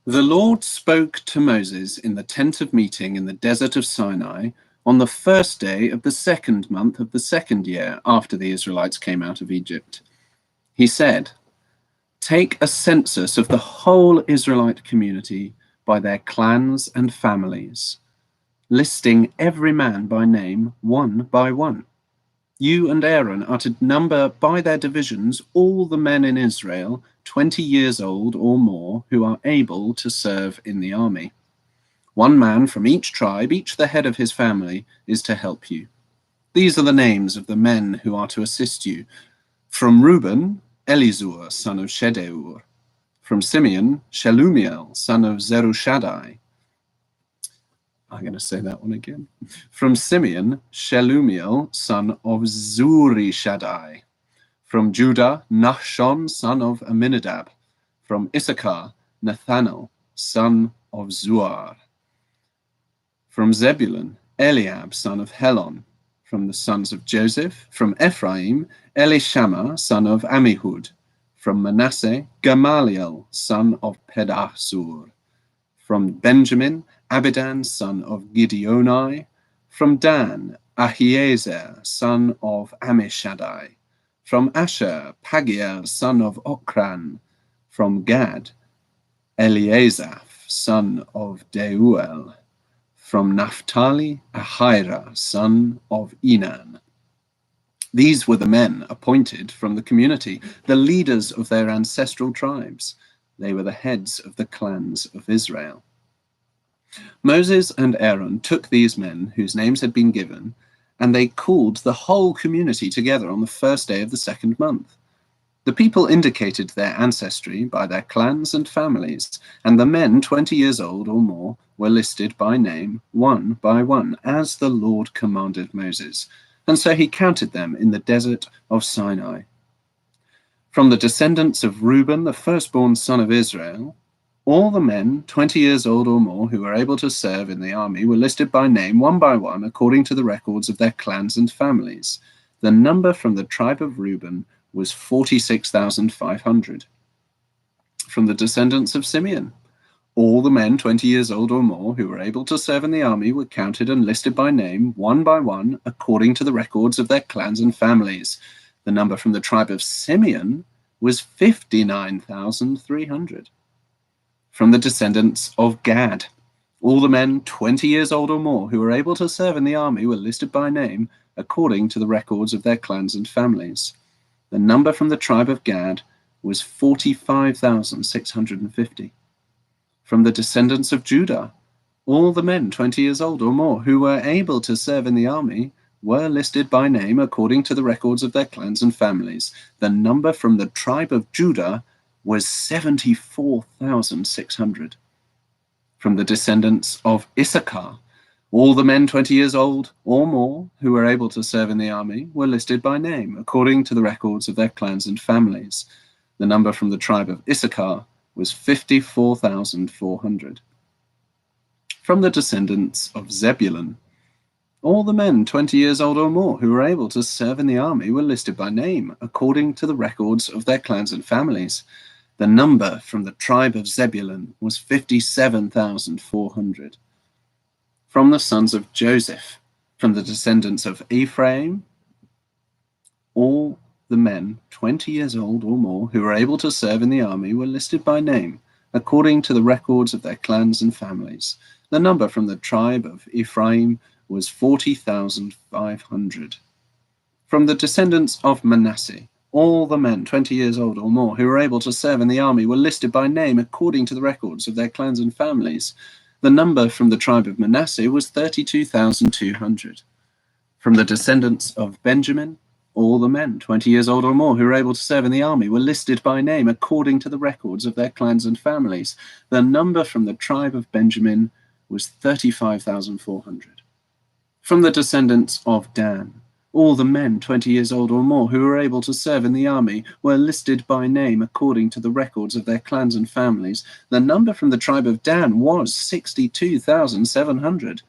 The Lord spoke to Moses in the tent of meeting in the desert of Sinai on the first day of the second month of the second year after the Israelites came out of Egypt. He said, "Take a census of the whole Israelite community by their clans and families, listing every man by name, one by one. You and Aaron are to number by their divisions all the men in Israel 20 years old or more who are able to serve in the army. One man from each tribe, each the head of his family, is to help you. These are the names of the men who are to assist you. From Reuben, Elizur, son of Shedeur. From Simeon, Shelumiel, son of Zerushaddai. I'm going to say that one again. From Simeon, Shelumiel, son of Zurishaddai. From Judah, Nahshon, son of Aminadab. From Issachar, Nathanael, son of Zuar. From Zebulun, Eliab, son of Helon. From the sons of Joseph, from Ephraim, Elishama, son of Ammihud. From Manasseh, Gamaliel, son of Pedahsur. From Benjamin, Abidan, son of Gideoni. From Dan, Ahiezer, son of Ammishaddai. From Asher, Pagiel, son of Okran. From Gad, Eliasaph, son of Deuel. From Naphtali, Ahira, son of Enan. These were the men appointed from the community, the leaders of their ancestral tribes. They were the heads of the clans of Israel. Moses and Aaron took these men whose names had been given, and they called the whole community together on the first day of the second month. The people indicated their ancestry by their clans and families, and the men 20 years old or more were listed by name, one by one, as the Lord commanded Moses. And so he counted them in the desert of Sinai. From the descendants of Reuben, the firstborn son of Israel, all the men 20 years old or more who were able to serve in the army were listed by name, one by one, according to the records of their clans and families. The number from the tribe of Reuben was 46,500. From the descendants of Simeon, all the men 20 years old or more who were able to serve in the army were counted and listed by name, one by one, according to the records of their clans and families. The number from the tribe of Simeon was 59,300. From the descendants of Gad, all the men 20 years old or more who were able to serve in the army were listed by name, according to the records of their clans and families. The number from the tribe of Gad was 45,650. From the descendants of Judah, all the men 20 years old or more who were able to serve in the army were listed by name according to the records of their clans and families. The number from the tribe of Judah was 74,600. From the descendants of Issachar, all the men 20 years old or more who were able to serve in the army were listed by name according to the records of their clans and families. The number from the tribe of Issachar was 54,400. From the descendants of Zebulun, all the men 20 years old or more who were able to serve in the army were listed by name according to the records of their clans and families. The number from the tribe of Zebulun was 57,400. From the sons of Joseph, from the descendants of Ephraim, all the men 20 years old or more who were able to serve in the army were listed by name, according to the records of their clans and families. The number from the tribe of Ephraim was 40,500. From the descendants of Manasseh, all the men 20 years old or more who were able to serve in the army were listed by name according to the records of their clans and families. The number from the tribe of Manasseh was 32,200. From the descendants of Benjamin, all the men 20 years old or more who were able to serve in the army were listed by name according to the records of their clans and families. The number from the tribe of Benjamin was 35,400. From the descendants of Dan, all the men 20 years old or more who were able to serve in the army were listed by name according to the records of their clans and families. The number from the tribe of Dan was 62,700.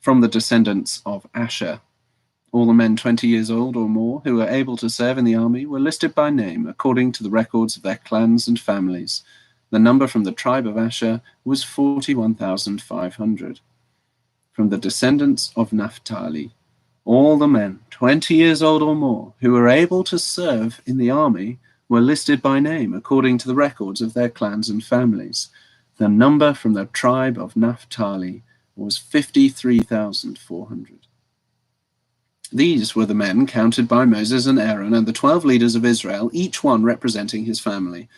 From the descendants of Asher, all the men 20 years old or more who were able to serve in the army were listed by name according to the records of their clans and families. The number from the tribe of Asher was 41,500. From the descendants of Naphtali, all the men 20 years old or more who were able to serve in the army were listed by name according to the records of their clans and families. The number from the tribe of Naphtali was 53,400. These were the men counted by Moses and Aaron and the 12 leaders of Israel, each one representing his family.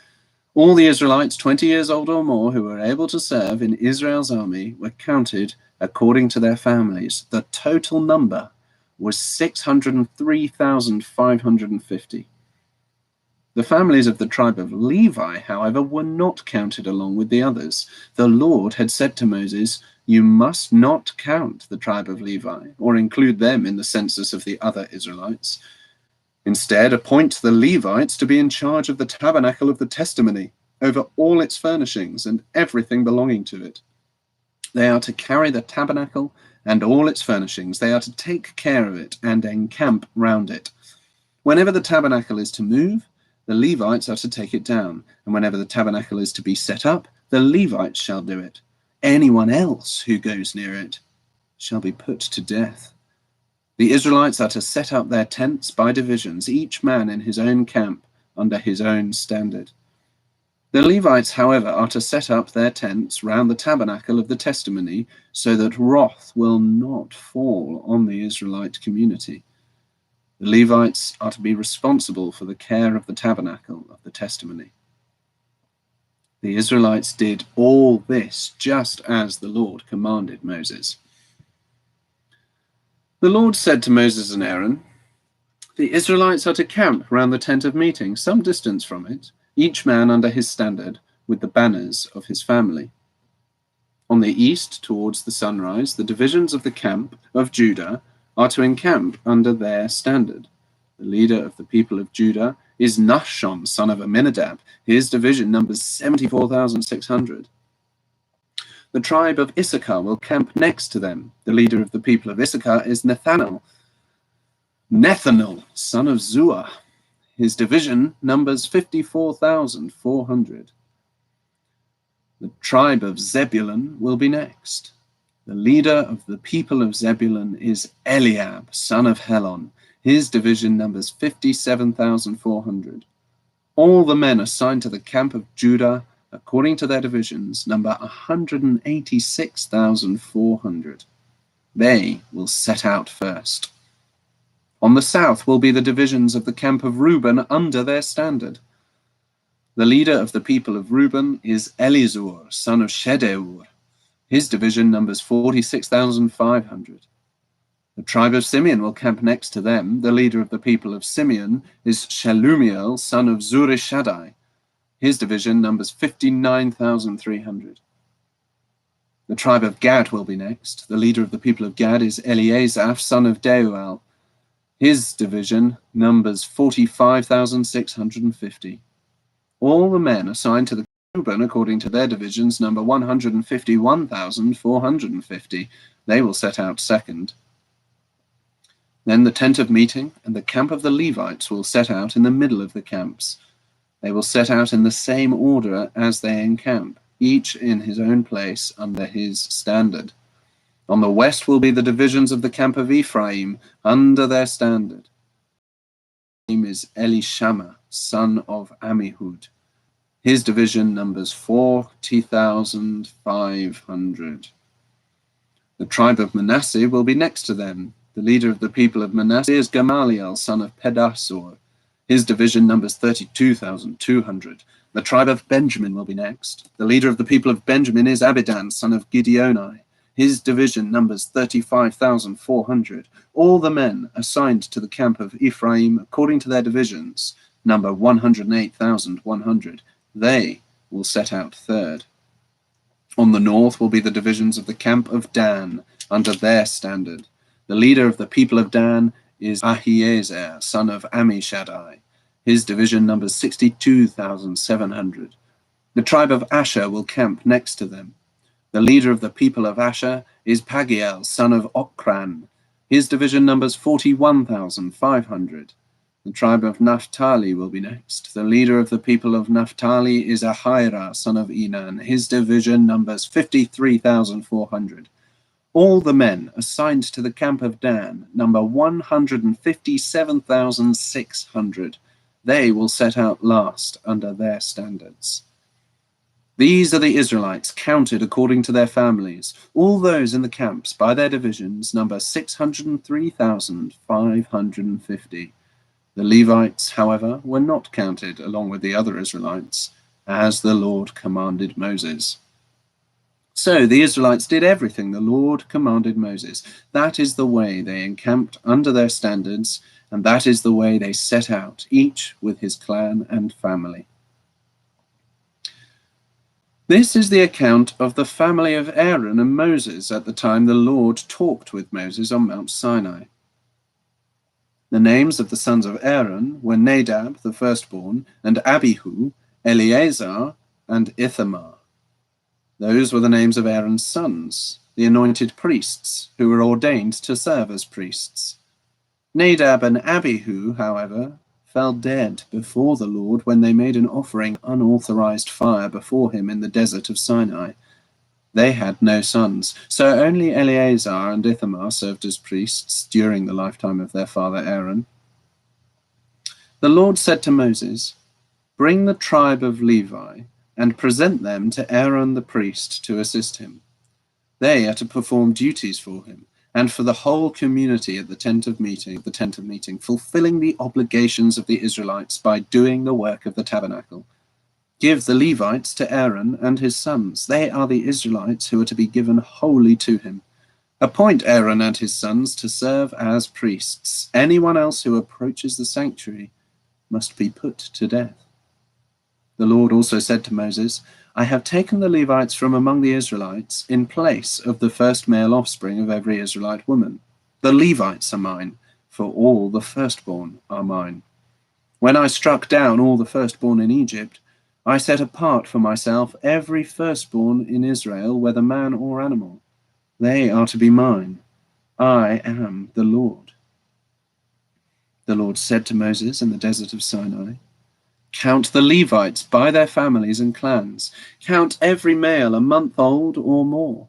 All the Israelites 20 years old or more who were able to serve in Israel's army were counted according to their families. The total number was 603,550. The families of the tribe of Levi, however, were not counted along with the others. The Lord had said to Moses, "You must not count the tribe of Levi or include them in the census of the other Israelites. Instead, appoint the Levites to be in charge of the tabernacle of the testimony, over all its furnishings and everything belonging to it. They are to carry the tabernacle and all its furnishings. They are to take care of it and encamp round it. Whenever the tabernacle is to move, the Levites are to take it down, and whenever the tabernacle is to be set up, the Levites shall do it. Anyone else who goes near it shall be put to death." The Israelites are to set up their tents by divisions, each man in his own camp under his own standard. The Levites, however, are to set up their tents round the tabernacle of the testimony so that wrath will not fall on the Israelite community. The Levites are to be responsible for the care of the tabernacle of the testimony. The Israelites did all this just as the Lord commanded Moses. The Lord said to Moses and Aaron, "The Israelites are to camp round the tent of meeting, some distance from it, each man under his standard, with the banners of his family. On the east, towards the sunrise, the divisions of the camp of Judah are to encamp under their standard. The leader of the people of Judah is Nahshon, son of Amminadab. His division numbers 74,600. The tribe of Issachar will camp next to them. The leader of the people of Issachar is Nethanel, son of Zuah. His division numbers 54,400. The tribe of Zebulun will be next. The leader of the people of Zebulun is Eliab, son of Helon. His division numbers 57,400. All the men assigned to the camp of Judah, according to their divisions, number 186,400. They will set out first. On the south will be the divisions of the camp of Reuben under their standard. The leader of the people of Reuben is Elizur, son of Shedeur. His division numbers 46,500. The tribe of Simeon will camp next to them. The leader of the people of Simeon is Shelumiel, son of Zurishaddai. His division numbers 59,300. The tribe of Gad will be next. The leader of the people of Gad is Eliasaph, son of Deuel. His division numbers 45,650. All the men assigned to the Reuben according to their divisions number 151,450. They will set out second. Then the tent of meeting and the camp of the Levites will set out in the middle of the camps. They will set out in the same order as they encamp, each in his own place under his standard. On the west will be the divisions of the camp of Ephraim under their standard. His name is Elishama, son of Ammihud. His division numbers 40,500. The tribe of Manasseh will be next to them. The leader of the people of Manasseh is Gamaliel, son of Pedasur. His division numbers 32,200. The tribe of Benjamin will be next. The leader of the people of Benjamin is Abidan, son of Gideoni. His division numbers 35,400. All the men assigned to the camp of Ephraim, according to their divisions, number 108,100. They will set out third. On the north will be the divisions of the camp of Dan, under their standard. The leader of the people of Dan is Ahiezer, son of Ammishaddai. His division numbers 62,700. The tribe of Asher will camp next to them. The leader of the people of Asher is Pagiel, son of Okran. His division numbers 41,500. The tribe of Naphtali will be next. The leader of the people of Naphtali is Ahira, son of Enan. His division numbers 53,400. All the men assigned to the camp of Dan number 157,600. They will set out last under their standards. These are the Israelites, counted according to their families. All those in the camps by their divisions number 603,550. The Levites, however, were not counted along with the other Israelites, as the Lord commanded Moses. So the Israelites did everything the Lord commanded Moses. That is the way they encamped under their standards, and that is the way they set out, each with his clan and family. This is the account of the family of Aaron and Moses at the time the Lord talked with Moses on Mount Sinai. The names of the sons of Aaron were Nadab, the firstborn, and Abihu, Eleazar, and Ithamar. Those were the names of Aaron's sons, the anointed priests, who were ordained to serve as priests. Nadab and Abihu, however, fell dead before the Lord when they made an offering unauthorized fire before him in the desert of Sinai. They had no sons, so only Eleazar and Ithamar served as priests during the lifetime of their father Aaron. The Lord said to Moses, "Bring the tribe of Levi and present them to Aaron the priest to assist him. They are to perform duties for him and for the whole community at the tent of meeting, fulfilling the obligations of the Israelites by doing the work of the tabernacle. Give the Levites to Aaron and his sons. They are the Israelites who are to be given wholly to him. Appoint Aaron and his sons to serve as priests. Anyone else who approaches the sanctuary must be put to death." The Lord also said to Moses, "I have taken the Levites from among the Israelites in place of the first male offspring of every Israelite woman. The Levites are mine, for all the firstborn are mine. When I struck down all the firstborn in Egypt, I set apart for myself every firstborn in Israel, whether man or animal. They are to be mine. I am the Lord." The Lord said to Moses in the desert of Sinai, "Count the Levites by their families and clans. Count every male a month old or more."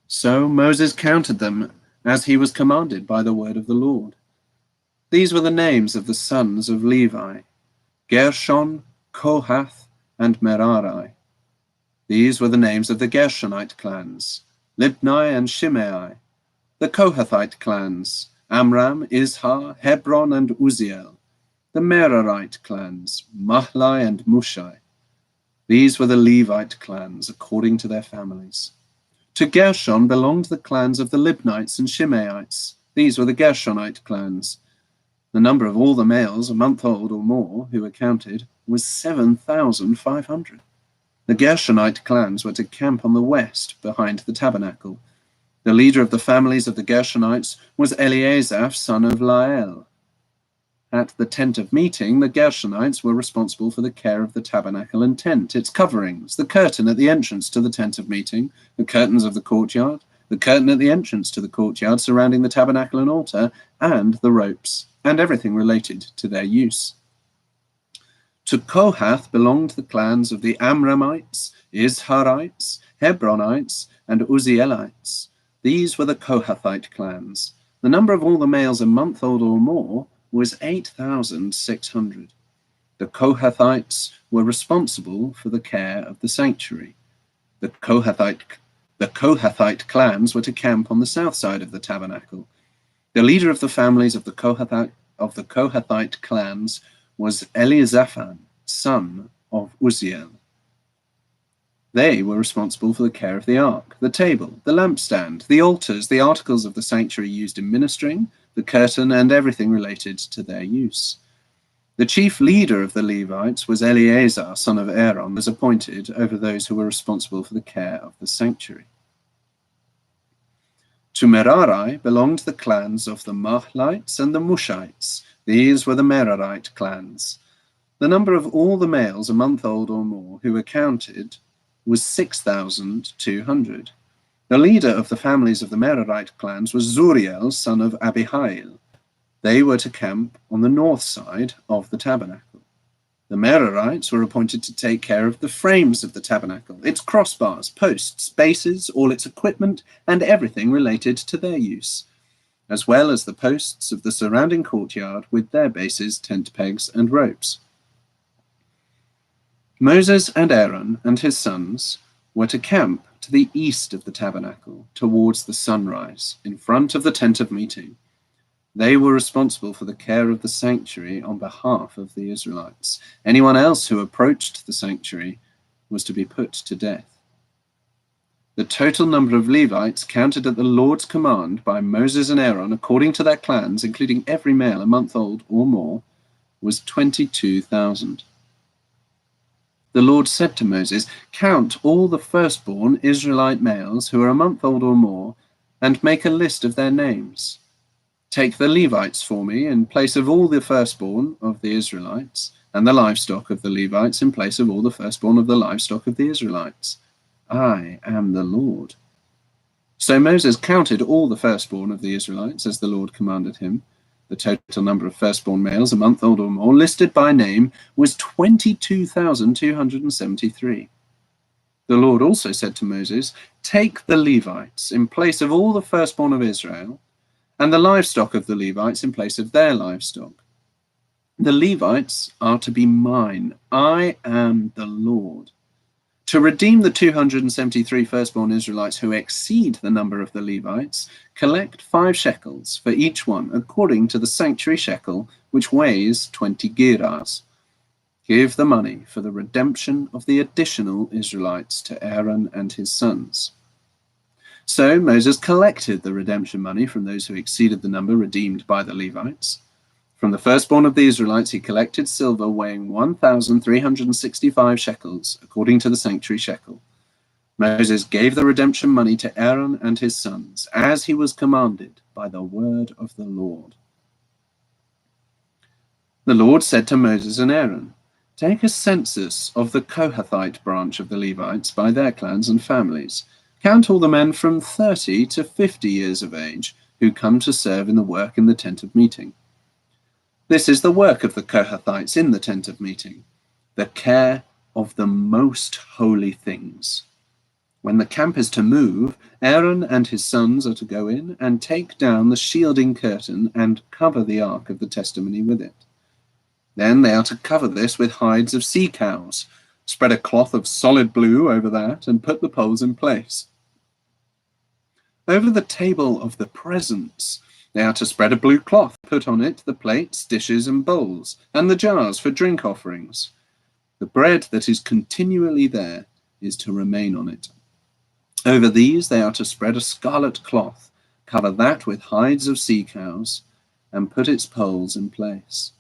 So Moses counted them as he was commanded by the word of the Lord. These were the names of the sons of Levi: Gershon, Kohath, and Merari. These were the names of the Gershonite clans: Libni and Shimei. The Kohathite clans: Amram, Izhar, Hebron, and Uziel. The Merarite clans: Mahli and Mushai. These were the Levite clans according to their families. To Gershon belonged the clans of the Libnites and Shimeites. These were the Gershonite clans. The number of all the males a month old or more who were counted was 7,500. The Gershonite clans were to camp on the west behind the tabernacle. The leader of the families of the Gershonites was Eleazar, son of Lael. At the tent of meeting, the Gershonites were responsible for the care of the tabernacle and tent, its coverings, the curtain at the entrance to the tent of meeting, the curtains of the courtyard, the curtain at the entrance to the courtyard surrounding the tabernacle and altar, and the ropes, and everything related to their use. To Kohath belonged the clans of the Amramites, Izharites, Hebronites, and Uzielites. These were the Kohathite clans. The number of all the males a month old or more was 8,600. The Kohathites were responsible for the care of the sanctuary. The Kohathite clans were to camp on the south side of the tabernacle. The leader of the families of the Kohathite clans was Elizaphan, son of Uziel. They were responsible for the care of the ark, the table, the lampstand, the altars, the articles of the sanctuary used in ministering, the curtain, and everything related to their use. The chief leader of the Levites was Eleazar, son of Aaron, was appointed over those who were responsible for the care of the sanctuary. To Merari belonged the clans of the Mahlites and the Mushites. These were the Merarite clans. The number of all the males a month old or more who were counted was 6,200. The leader of the families of the Merarite clans was Zuriel, son of Abihail. They were to camp on the north side of the tabernacle. The Merarites were appointed to take care of the frames of the tabernacle, its crossbars, posts, bases, all its equipment, and everything related to their use, as well as the posts of the surrounding courtyard with their bases, tent pegs, and ropes. Moses and Aaron and his sons were to camp to the east of the tabernacle, towards the sunrise, in front of the tent of meeting. They were responsible for the care of the sanctuary on behalf of the Israelites. Anyone else who approached the sanctuary was to be put to death. The total number of Levites counted at the Lord's command by Moses and Aaron, according to their clans, including every male a month old or more, was 22,000. The Lord said to Moses, "Count all the firstborn Israelite males who are a month old or more, and make a list of their names. Take the Levites for me in place of all the firstborn of the Israelites, and the livestock of the Levites in place of all the firstborn of the livestock of the Israelites. I am the Lord." So Moses counted all the firstborn of the Israelites as the Lord commanded him. The total number of firstborn males a month old or more, listed by name, was 22,273. The Lord also said to Moses, "Take the Levites in place of all the firstborn of Israel, and the livestock of the Levites in place of their livestock. The Levites are to be mine. I am the Lord. To redeem the 273 firstborn Israelites who exceed the number of the Levites, collect 5 shekels for each one, according to the sanctuary shekel, which weighs 20 gerahs. Give the money for the redemption of the additional Israelites to Aaron and his sons." So Moses collected the redemption money from those who exceeded the number redeemed by the Levites. From the firstborn of the Israelites, he collected silver weighing 1,365 shekels, according to the sanctuary shekel. Moses gave the redemption money to Aaron and his sons, as he was commanded by the word of the Lord. The Lord said to Moses and Aaron, "Take a census of the Kohathite branch of the Levites by their clans and families. Count all the men from 30 to 50 years of age who come to serve in the work in the tent of meeting. This is the work of the Kohathites in the tent of meeting, the care of the most holy things. When the camp is to move, Aaron and his sons are to go in and take down the shielding curtain and cover the ark of the testimony with it. Then they are to cover this with hides of sea cows, spread a cloth of solid blue over that, and put the poles in place. Over the table of the presence, they are to spread a blue cloth, put on it the plates, dishes, and bowls, and the jars for drink offerings. The bread that is continually there is to remain on it. Over these they are to spread a scarlet cloth, cover that with hides of sea cows, and put its poles in place.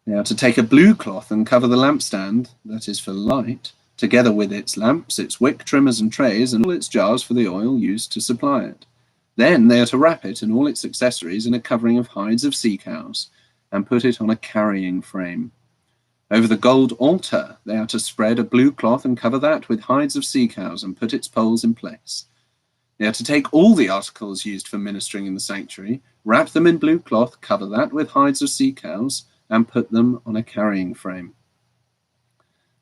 They are to take a blue cloth and cover the lampstand, that is for light, together with its lamps, its wick trimmers and trays, and all its jars for the oil used to supply it. Then they are to wrap it and all its accessories in a covering of hides of sea cows, and put it on a carrying frame. Over the gold altar they are to spread a blue cloth and cover that with hides of sea cows, and put its poles in place. They are to take all the articles used for ministering in the sanctuary, wrap them in blue cloth, cover that with hides of sea cows, and put them on a carrying frame.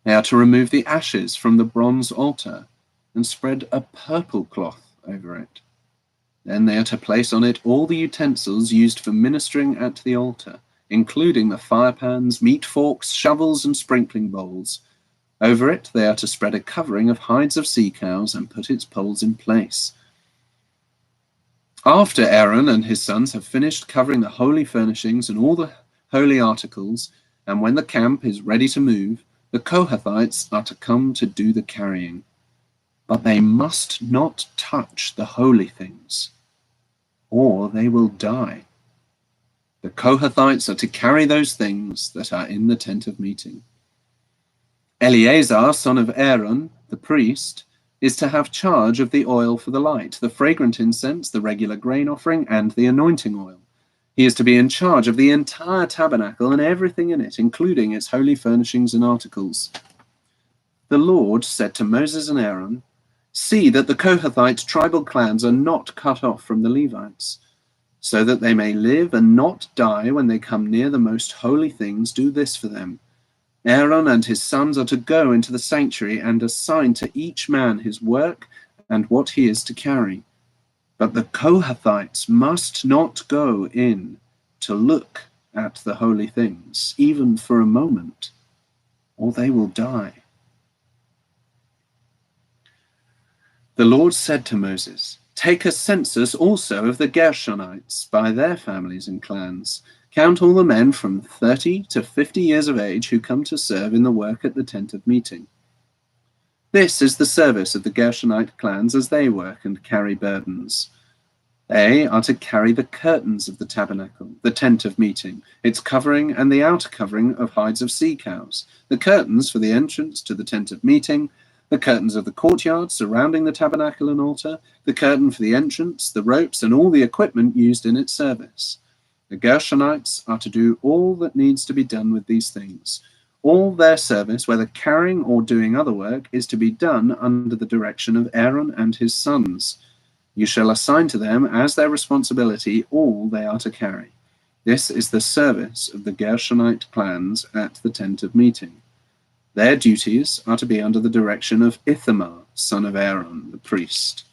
They are to remove the ashes from the bronze altar and spread a purple cloth over it. Then they are to place on it all the utensils used for ministering at the altar, including the firepans, meat forks, shovels, and sprinkling bowls. Over it they are to spread a covering of hides of sea cows and put its poles in place. After Aaron and his sons have finished covering the holy furnishings and all the holy articles, and when the camp is ready to move, the Kohathites are to come to do the carrying. But they must not touch the holy things, or they will die. The Kohathites are to carry those things that are in the tent of meeting. Eleazar, son of Aaron, the priest, is to have charge of the oil for the light, the fragrant incense, the regular grain offering, and the anointing oil. He is to be in charge of the entire tabernacle and everything in it, including its holy furnishings and articles. The Lord said to Moses and Aaron, "See that the Kohathite tribal clans are not cut off from the Levites." so that they may live and not die when they come near the most holy things, do this for them. Aaron and his sons are to go into the sanctuary and assign to each man his work and what he is to carry. But the Kohathites must not go in to look at the holy things, even for a moment, or they will die. The Lord said to Moses, "Take a census also of the Gershonites by their families and clans. Count all the men from 30 to 50 years of age who come to serve in the work at the tent of meeting. This is the service of the Gershonite clans as they work and carry burdens. They are to carry the curtains of the tabernacle, the tent of meeting, its covering and the outer covering of hides of sea cows, the curtains for the entrance to the tent of meeting, the curtains of the courtyard surrounding the tabernacle and altar, the curtain for the entrance, the ropes, and all the equipment used in its service. The Gershonites are to do all that needs to be done with these things. All their service, whether carrying or doing other work, is to be done under the direction of Aaron and his sons. You shall assign to them as their responsibility all they are to carry. This is the service of the Gershonite clans at the tent of meeting. Their duties are to be under the direction of Ithamar, son of Aaron, the priest.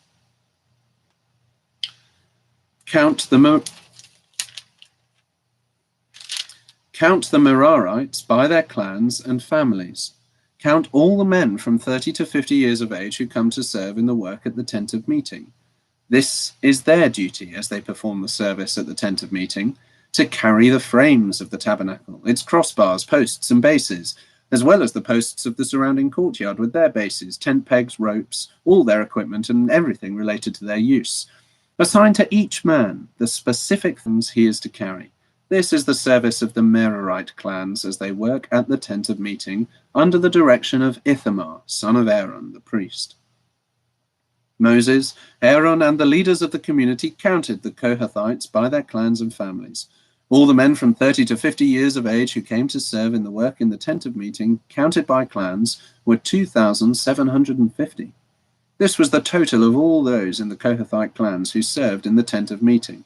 Count the Merarites by their clans and families. Count all the men from 30 to 50 years of age who come to serve in the work at the tent of meeting. This is their duty as they perform the service at the tent of meeting, to carry the frames of the tabernacle, its crossbars, posts, and bases, as well as the posts of the surrounding courtyard with their bases, tent pegs, ropes, all their equipment, and everything related to their use. Assign to each man the specific things he is to carry. This is the service of the Merarite clans as they work at the tent of meeting under the direction of Ithamar, son of Aaron, the priest. Moses, Aaron, and the leaders of the community counted the Kohathites by their clans and families. All the men from 30 to 50 years of age who came to serve in the work in the tent of meeting, counted by clans, were 2,750. This was the total of all those in the Kohathite clans who served in the tent of meeting.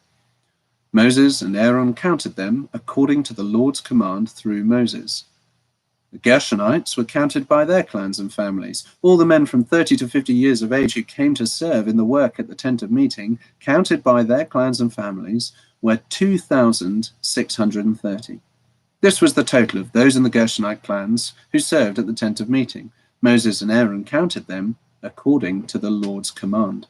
Moses and Aaron counted them according to the Lord's command through Moses. The Gershonites were counted by their clans and families. All the men from 30 to 50 years of age who came to serve in the work at the tent of meeting, counted by their clans and families, were 2,630. This was the total of those in the Gershonite clans who served at the tent of meeting. Moses and Aaron counted them according to the Lord's command.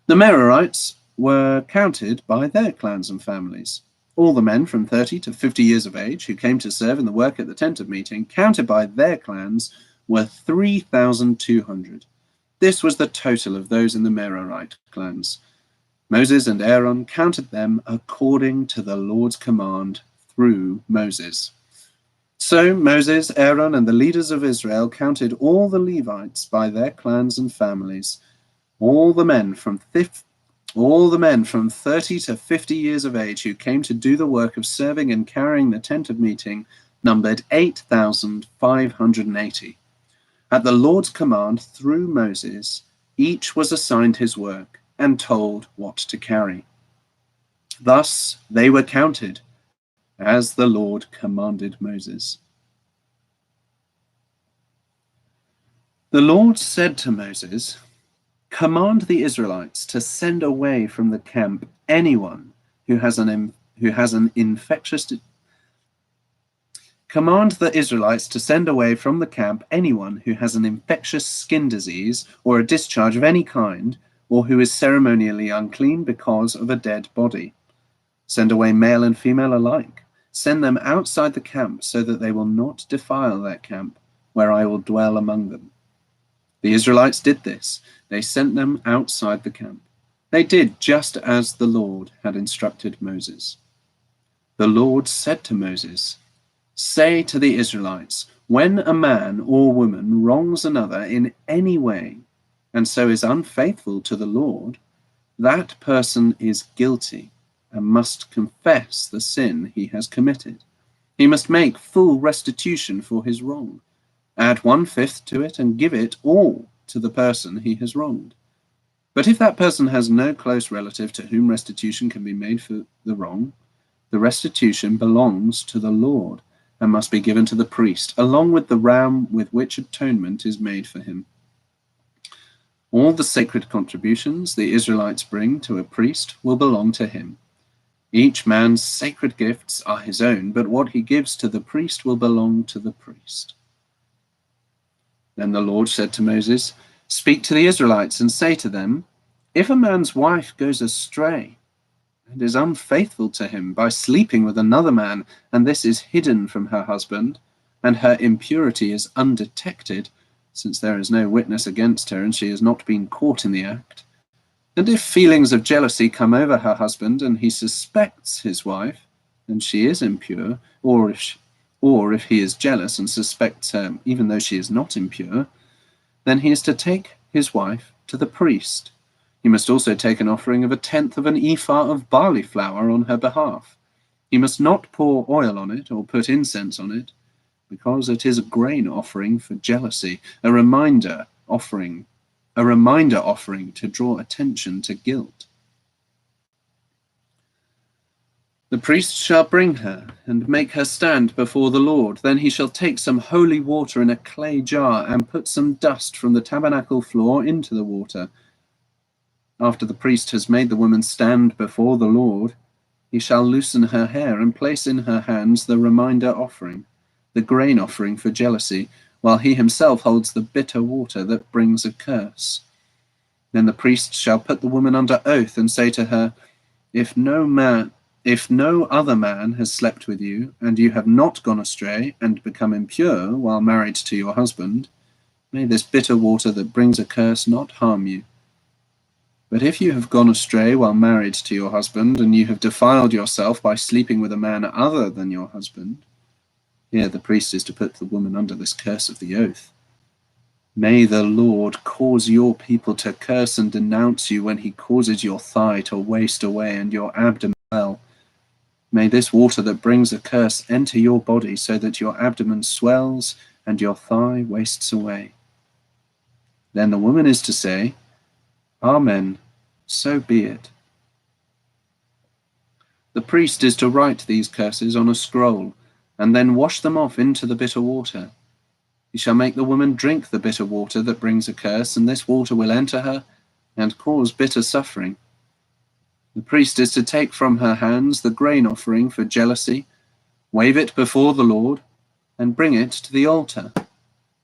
The Merarites were counted by their clans and families. All the men from 30 to 50 years of age who came to serve in the work at the tent of meeting, counted by their clans, were 3,200. This was the total of those in the Merarite clans. Moses and Aaron counted them according to the Lord's command through Moses. So Moses, Aaron, and the leaders of Israel counted all the Levites by their clans and families. All the men from 30 to 50 years of age who came to do the work of serving and carrying the tent of meeting numbered 8,580. At the Lord's command through Moses, each was assigned his work and told what to carry. Thus they were counted as the Lord commanded Moses. The Lord said to Moses, "Command the Israelites to send away from the camp anyone who has an infectious Command the Israelites to send away from the camp anyone who has an infectious skin disease or a discharge of any kind, or who is ceremonially unclean because of a dead body. Send away male and female alike. Send them outside the camp so that they will not defile that camp, where I will dwell among them." The Israelites did this. They sent them outside the camp. They did just as the Lord had instructed Moses. The Lord said to Moses, "Say to the Israelites, when a man or woman wrongs another in any way, and so is unfaithful to the Lord, that person is guilty and must confess the sin he has committed. He must make full restitution for his wrong. Add 1/5 to it and give it all to the person he has wronged. But if that person has no close relative to whom restitution can be made for the wrong, the restitution belongs to the Lord and must be given to the priest, along with the ram with which atonement is made for him. All the sacred contributions the Israelites bring to a priest will belong to him. Each man's sacred gifts are his own, but what he gives to the priest will belong to the priest. Then the Lord said to Moses, "Speak to the Israelites and say to them, if a man's wife goes astray and is unfaithful to him by sleeping with another man, and this is hidden from her husband, and her impurity is undetected, since there is no witness against her and she has not been caught in the act, and if feelings of jealousy come over her husband and he suspects his wife, and she is impure, or if he is jealous and suspects her even though she is not impure, then he is to take his wife to the priest. He must also take an offering of 1/10 of an ephah of barley flour on her behalf. He must not pour oil on it or put incense on it, because it is a grain offering for jealousy, a reminder offering to draw attention to guilt. The priest shall bring her and make her stand before the Lord. Then he shall take some holy water in a clay jar and put some dust from the tabernacle floor into the water. After the priest has made the woman stand before the Lord, he shall loosen her hair and place in her hands the reminder offering, the grain offering for jealousy, while he himself holds the bitter water that brings a curse. Then the priest shall put the woman under oath and say to her, if no other man has slept with you, and you have not gone astray and become impure while married to your husband, may this bitter water that brings a curse not harm you. But if you have gone astray while married to your husband, and you have defiled yourself by sleeping with a man other than your husband, here the priest is to put the woman under this curse of the oath. May the Lord cause your people to curse and denounce you when he causes your thigh to waste away and your abdomen swell. May this water that brings a curse enter your body so that your abdomen swells and your thigh wastes away. Then the woman is to say, Amen, so be it. The priest is to write these curses on a scroll and then wash them off into the bitter water. He shall make the woman drink the bitter water that brings a curse, and this water will enter her and cause bitter suffering. The priest is to take from her hands the grain offering for jealousy, wave it before the Lord, and bring it to the altar.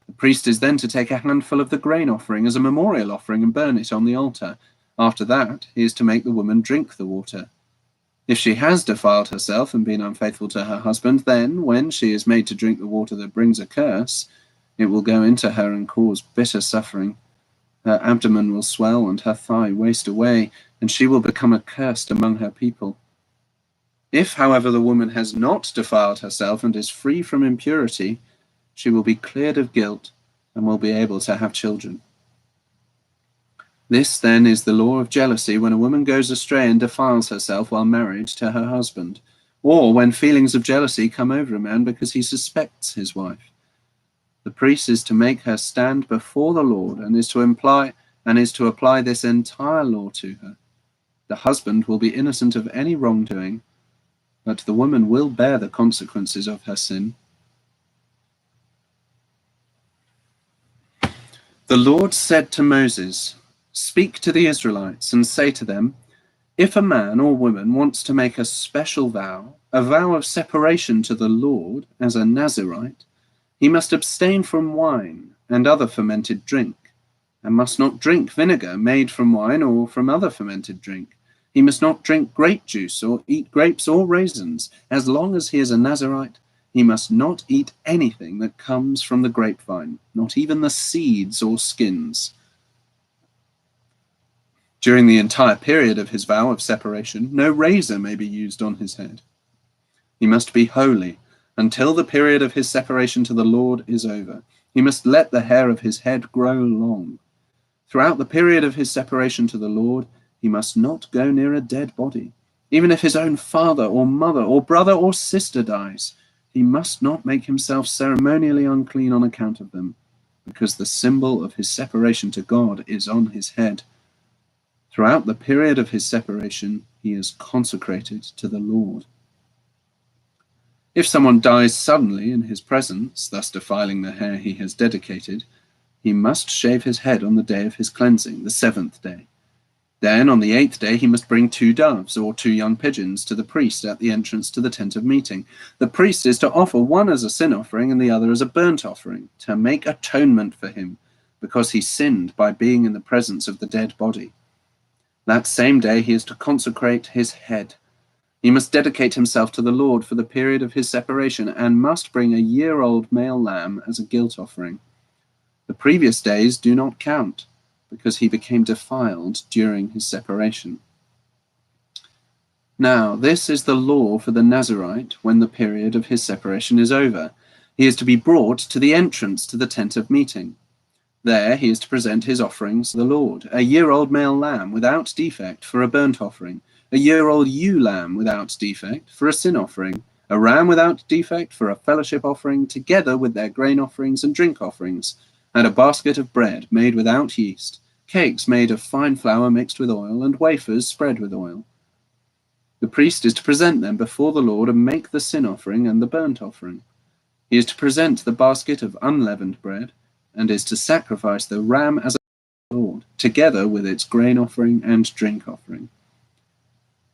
The priest is then to take a handful of the grain offering as a memorial offering and burn it on the altar. After that, he is to make the woman drink the water. If she has defiled herself and been unfaithful to her husband, then, when she is made to drink the water that brings a curse, it will go into her and cause bitter suffering. Her abdomen will swell and her thigh waste away, and she will become accursed among her people. If, however, the woman has not defiled herself and is free from impurity, she will be cleared of guilt and will be able to have children. This, then, is the law of jealousy when a woman goes astray and defiles herself while married to her husband, or when feelings of jealousy come over a man because he suspects his wife. The priest is to make her stand before the Lord and is to apply this entire law to her. The husband will be innocent of any wrongdoing, but the woman will bear the consequences of her sin. The Lord said to Moses, "Speak to the Israelites and say to them, if a man or woman wants to make a special vow, a vow of separation to the Lord as a Nazirite, he must abstain from wine and other fermented drink, and must not drink vinegar made from wine or from other fermented drink. He must not drink grape juice or eat grapes or raisins. As long as he is a Nazirite, he must not eat anything that comes from the grapevine, not even the seeds or skins. During the entire period of his vow of separation, no razor may be used on his head. He must be holy until the period of his separation to the Lord is over. He must let the hair of his head grow long. Throughout the period of his separation to the Lord, he must not go near a dead body. Even if his own father or mother or brother or sister dies, he must not make himself ceremonially unclean on account of them, because the symbol of his separation to God is on his head. Throughout the period of his separation, he is consecrated to the Lord. If someone dies suddenly in his presence, thus defiling the hair he has dedicated, he must shave his head on the day of his cleansing, the 7th day. Then on the 8th day he must bring 2 doves or 2 young pigeons to the priest at the entrance to the tent of meeting. The priest is to offer one as a sin offering and the other as a burnt offering, to make atonement for him, because he sinned by being in the presence of the dead body. That same day he is to consecrate his head. He must dedicate himself to the Lord for the period of his separation and must bring a year-old male lamb as a guilt offering. The previous days do not count, because he became defiled during his separation. Now, this is the law for the Nazirite when the period of his separation is over. He is to be brought to the entrance to the tent of meeting. There he is to present his offerings to the Lord, a year-old male lamb without defect for a burnt offering, a year-old ewe lamb without defect for a sin offering, a ram without defect for a fellowship offering, together with their grain offerings and drink offerings, and a basket of bread made without yeast, cakes made of fine flour mixed with oil, and wafers spread with oil. The priest is to present them before the Lord and make the sin offering and the burnt offering. He is to present the basket of unleavened bread, and is to sacrifice the ram as a Lord, together with its grain offering and drink offering.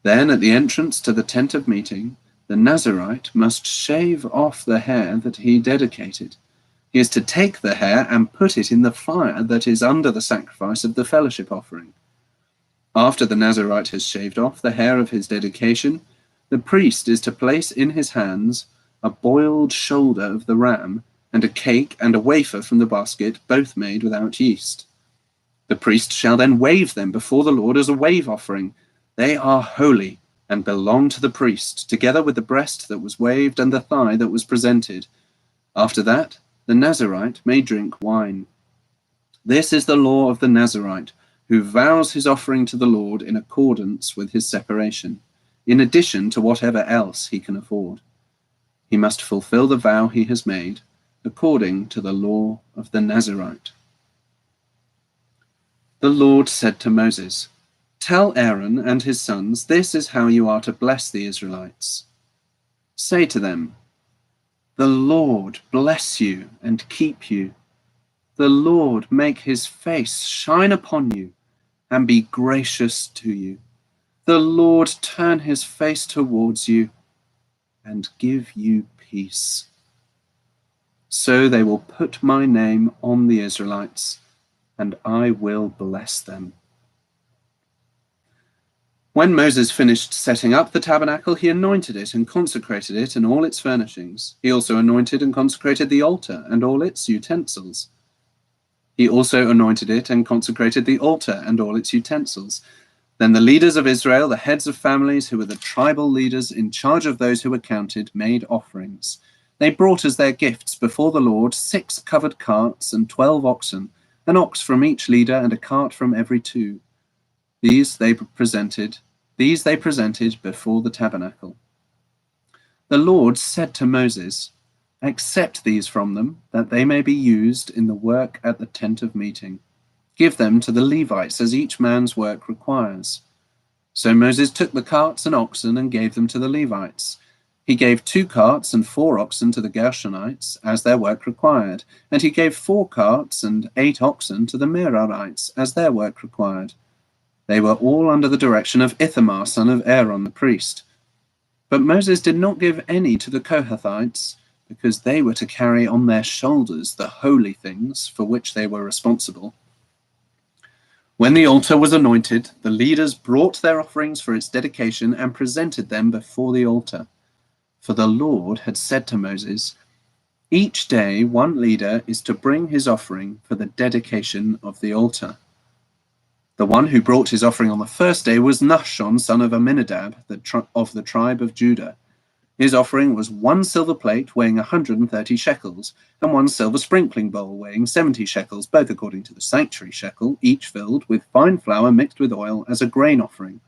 Then, at the entrance to the tent of meeting, the Nazirite must shave off the hair that he dedicated. He is to take the hair and put it in the fire that is under the sacrifice of the fellowship offering. After the Nazirite has shaved off the hair of his dedication, the priest is to place in his hands a boiled shoulder of the ram, and a cake and a wafer from the basket, both made without yeast. The priest shall then wave them before the Lord as a wave offering. They are holy and belong to the priest, together with the breast that was waved and the thigh that was presented. After that, the Nazirite may drink wine. This is the law of the Nazirite, who vows his offering to the Lord in accordance with his separation, in addition to whatever else he can afford. He must fulfill the vow he has made, according to the law of the Nazirite. The Lord said to Moses, "Tell Aaron and his sons, this is how you are to bless the Israelites. Say to them, 'The Lord bless you and keep you. The Lord make his face shine upon you and be gracious to you. The Lord turn his face towards you and give you peace.' So they will put my name on the Israelites, and I will bless them." When Moses finished setting up the tabernacle, he anointed it and consecrated it and all its furnishings. He also anointed and consecrated the altar and all its utensils. He also anointed it and consecrated the altar and all its utensils. Then the leaders of Israel, the heads of families who were the tribal leaders in charge of those who were counted, made offerings. They brought as their gifts before the Lord 6 covered carts and 12 oxen, an ox from each leader and a cart from every 2. These they presented before the tabernacle. The Lord said to Moses, "Accept these from them, that they may be used in the work at the tent of meeting. Give them to the Levites as each man's work requires." So Moses took the carts and oxen and gave them to the Levites. He gave 2 carts and 4 oxen to the Gershonites, as their work required, and he gave 4 carts and 8 oxen to the Merarites, as their work required. They were all under the direction of Ithamar, son of Aaron the priest. But Moses did not give any to the Kohathites, because they were to carry on their shoulders the holy things for which they were responsible. When the altar was anointed, the leaders brought their offerings for its dedication and presented them before the altar. For the Lord had said to Moses, "Each day one leader is to bring his offering for the dedication of the altar." The one who brought his offering on the first day was Nahshon, son of Amminadab, of the tribe of Judah. His offering was 1 silver plate weighing 130 shekels, and 1 silver sprinkling bowl weighing 70 shekels, both according to the sanctuary shekel, each filled with fine flour mixed with oil as a grain offering.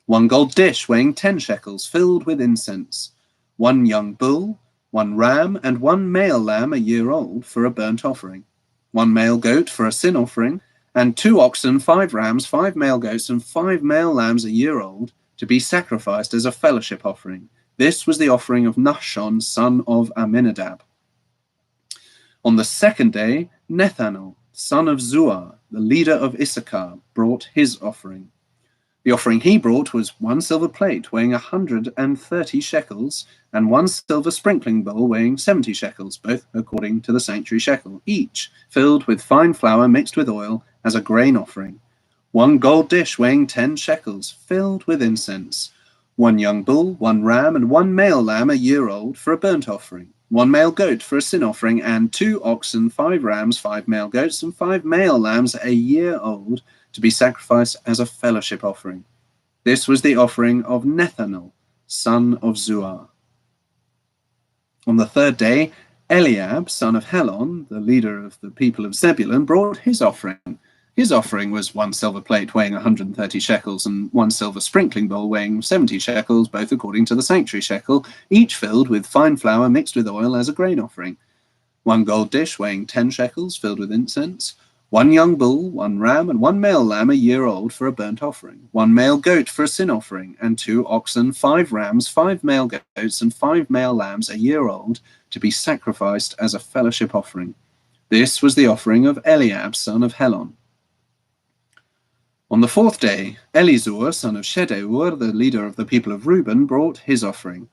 1 gold dish weighing 10 shekels, filled with incense. 1 young bull, 1 ram, and 1 male lamb a year old for a burnt offering. 1 male goat for a sin offering, and 2 oxen, 5 rams, 5 male goats, and 5 male lambs a year old, to be sacrificed as a fellowship offering. This was the offering of Nahshon, son of Amminadab. On the second day, Nethanel, son of Zuar, the leader of Issachar, brought his offering. The offering he brought was 1 silver plate weighing 130 shekels, and 1 silver sprinkling bowl weighing 70 shekels, both according to the sanctuary shekel, each filled with fine flour mixed with oil as a grain offering. 1 gold dish weighing 10 shekels, filled with incense. 1 young bull, 1 ram, and 1 male lamb a year old for a burnt offering. 1 male goat for a sin offering, and 2 oxen, 5 rams, 5 male goats, and 5 male lambs a year old, to be sacrificed as a fellowship offering. This was the offering of Nethanel, son of Zuar. On the third day, Eliab, son of Helon, the leader of the people of Zebulun, brought his offering. His offering was 1 silver plate weighing 130 shekels and 1 silver sprinkling bowl weighing 70 shekels, both according to the sanctuary shekel, each filled with fine flour mixed with oil as a grain offering. 1 gold dish weighing 10 shekels, filled with incense. 1 young bull, 1 ram, and 1 male lamb a year old for a burnt offering. 1 male goat for a sin offering, and 2 oxen, 5 rams, 5 male goats, and 5 male lambs a year old, to be sacrificed as a fellowship offering. This was the offering of Eliab, son of Helon. On the fourth day, Elizur, son of Shedeur, the leader of the people of Reuben, brought his offering.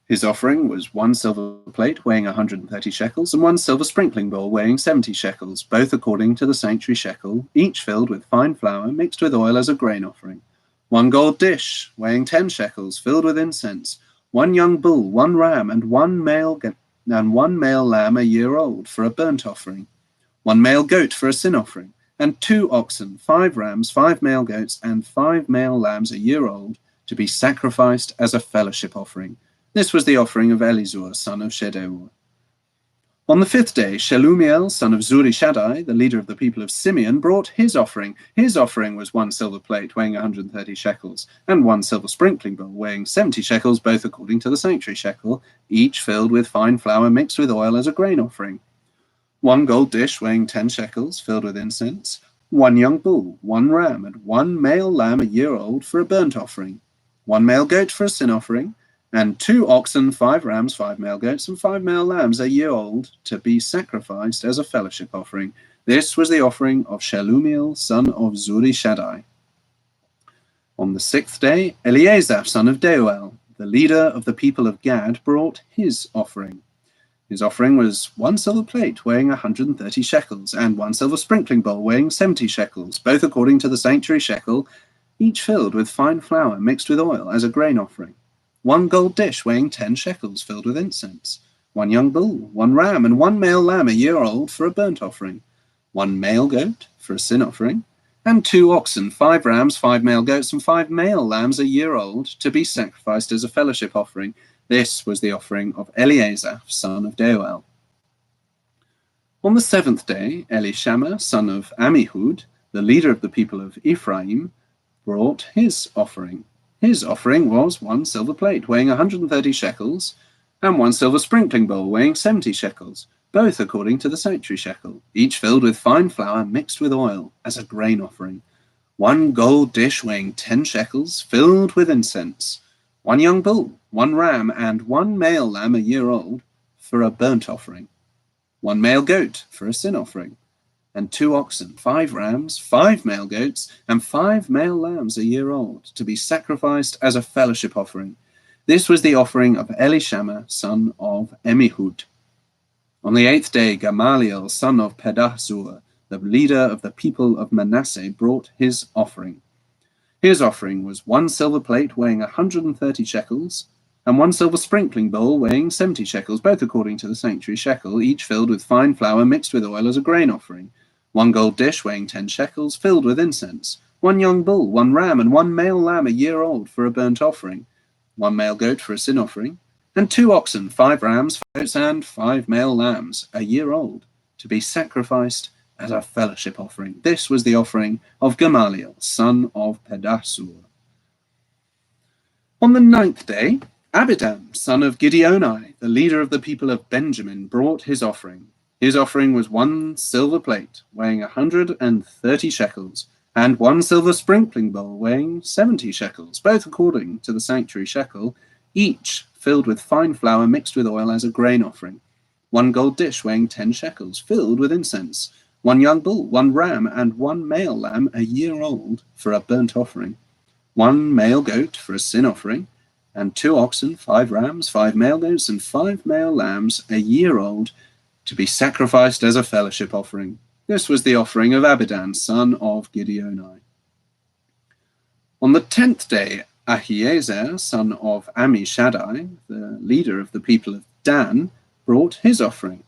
His offering was 1 silver plate weighing 130 shekels and 1 silver sprinkling bowl weighing 70 shekels, both according to the sanctuary shekel, each filled with fine flour mixed with oil as a grain offering. 1 gold dish weighing 10 shekels, filled with incense. 1 young bull, 1 ram, and 1 male lamb a year old for a burnt offering. 1 male goat for a sin offering, and 2 oxen, 5 rams, 5 male goats, and 5 male lambs a year old, to be sacrificed as a fellowship offering. This was the offering of Elizur, son of Shedeur. On the fifth day, Shelumiel, son of Zurishaddai, the leader of the people of Simeon, brought his offering. His offering was 1 silver plate weighing 130 shekels, and 1 silver sprinkling bowl weighing 70 shekels, both according to the sanctuary shekel, each filled with fine flour mixed with oil as a grain offering. 1 gold dish weighing 10 shekels, filled with incense. 1 young bull, 1 ram, and 1 male lamb a year old for a burnt offering. 1 male goat for a sin offering, and 2 oxen, 5 rams, 5 male goats, and 5 male lambs a year old, to be sacrificed as a fellowship offering. This was the offering of Shelumiel, son of Zurishaddai. On the sixth day, Eliasaph, son of Deuel, the leader of the people of Gad, brought his offering. His offering was 1 silver plate weighing 130 shekels, and 1 silver sprinkling bowl weighing 70 shekels, both according to the sanctuary shekel, each filled with fine flour mixed with oil as a grain offering. 1 gold dish weighing 10 shekels, filled with incense. 1 young bull, 1 ram, and 1 male lamb a year old for a burnt offering. 1 male goat for a sin offering, and 2 oxen, 5 rams, 5 male goats, and 5 male lambs a year old, to be sacrificed as a fellowship offering. This was the offering of Eliasaph, son of Deuel. On the seventh day, Elishama, son of Ammihud, the leader of the people of Ephraim, brought his offering. His offering was 1 silver plate weighing 130 shekels, and 1 silver sprinkling bowl weighing 70 shekels, both according to the sanctuary shekel, each filled with fine flour mixed with oil as a grain offering. 1 gold dish weighing 10 shekels, filled with incense. 1 young bull, 1 ram, and 1 male lamb a year old for a burnt offering. 1 male goat for a sin offering, and 2 oxen, 5 rams, 5 male goats, and 5 male lambs a year old, to be sacrificed as a fellowship offering. This was the offering of Elishama, son of Ammihud. On the 8th day, Gamaliel, son of Pedahzur, the leader of the people of Manasseh, brought his offering. His offering was 1 silver plate weighing 130 shekels, and 1 silver sprinkling bowl weighing 70 shekels, both according to the sanctuary shekel, each filled with fine flour mixed with oil as a grain offering. 1 gold dish weighing 10 shekels, filled with incense. 1 young bull, 1 ram, and 1 male lamb a year old for a burnt offering. 1 male goat for a sin offering, and 2 oxen, 5 rams, 5 goats, and 5 male lambs a year old, to be sacrificed as a fellowship offering. This was the offering of Gamaliel, son of Pedahzur. On the 9th day, Abidan, son of Gideoni, the leader of the people of Benjamin, brought his offering. His offering was 1 silver plate weighing 130 shekels, and 1 silver sprinkling bowl weighing 70 shekels, both according to the sanctuary shekel, each filled with fine flour mixed with oil as a grain offering. 1 gold dish weighing 10 shekels, filled with incense. 1 young bull, 1 ram, and 1 male lamb a year old for a burnt offering. 1 male goat for a sin offering, and 2 oxen, 5 rams, 5 male goats, and 5 male lambs a year old to be sacrificed as a fellowship offering. This was the offering of Abidan, son of Gideoni. On the 10th day, Ahiezer, son of Ammishaddai, the leader of the people of Dan, brought his offering.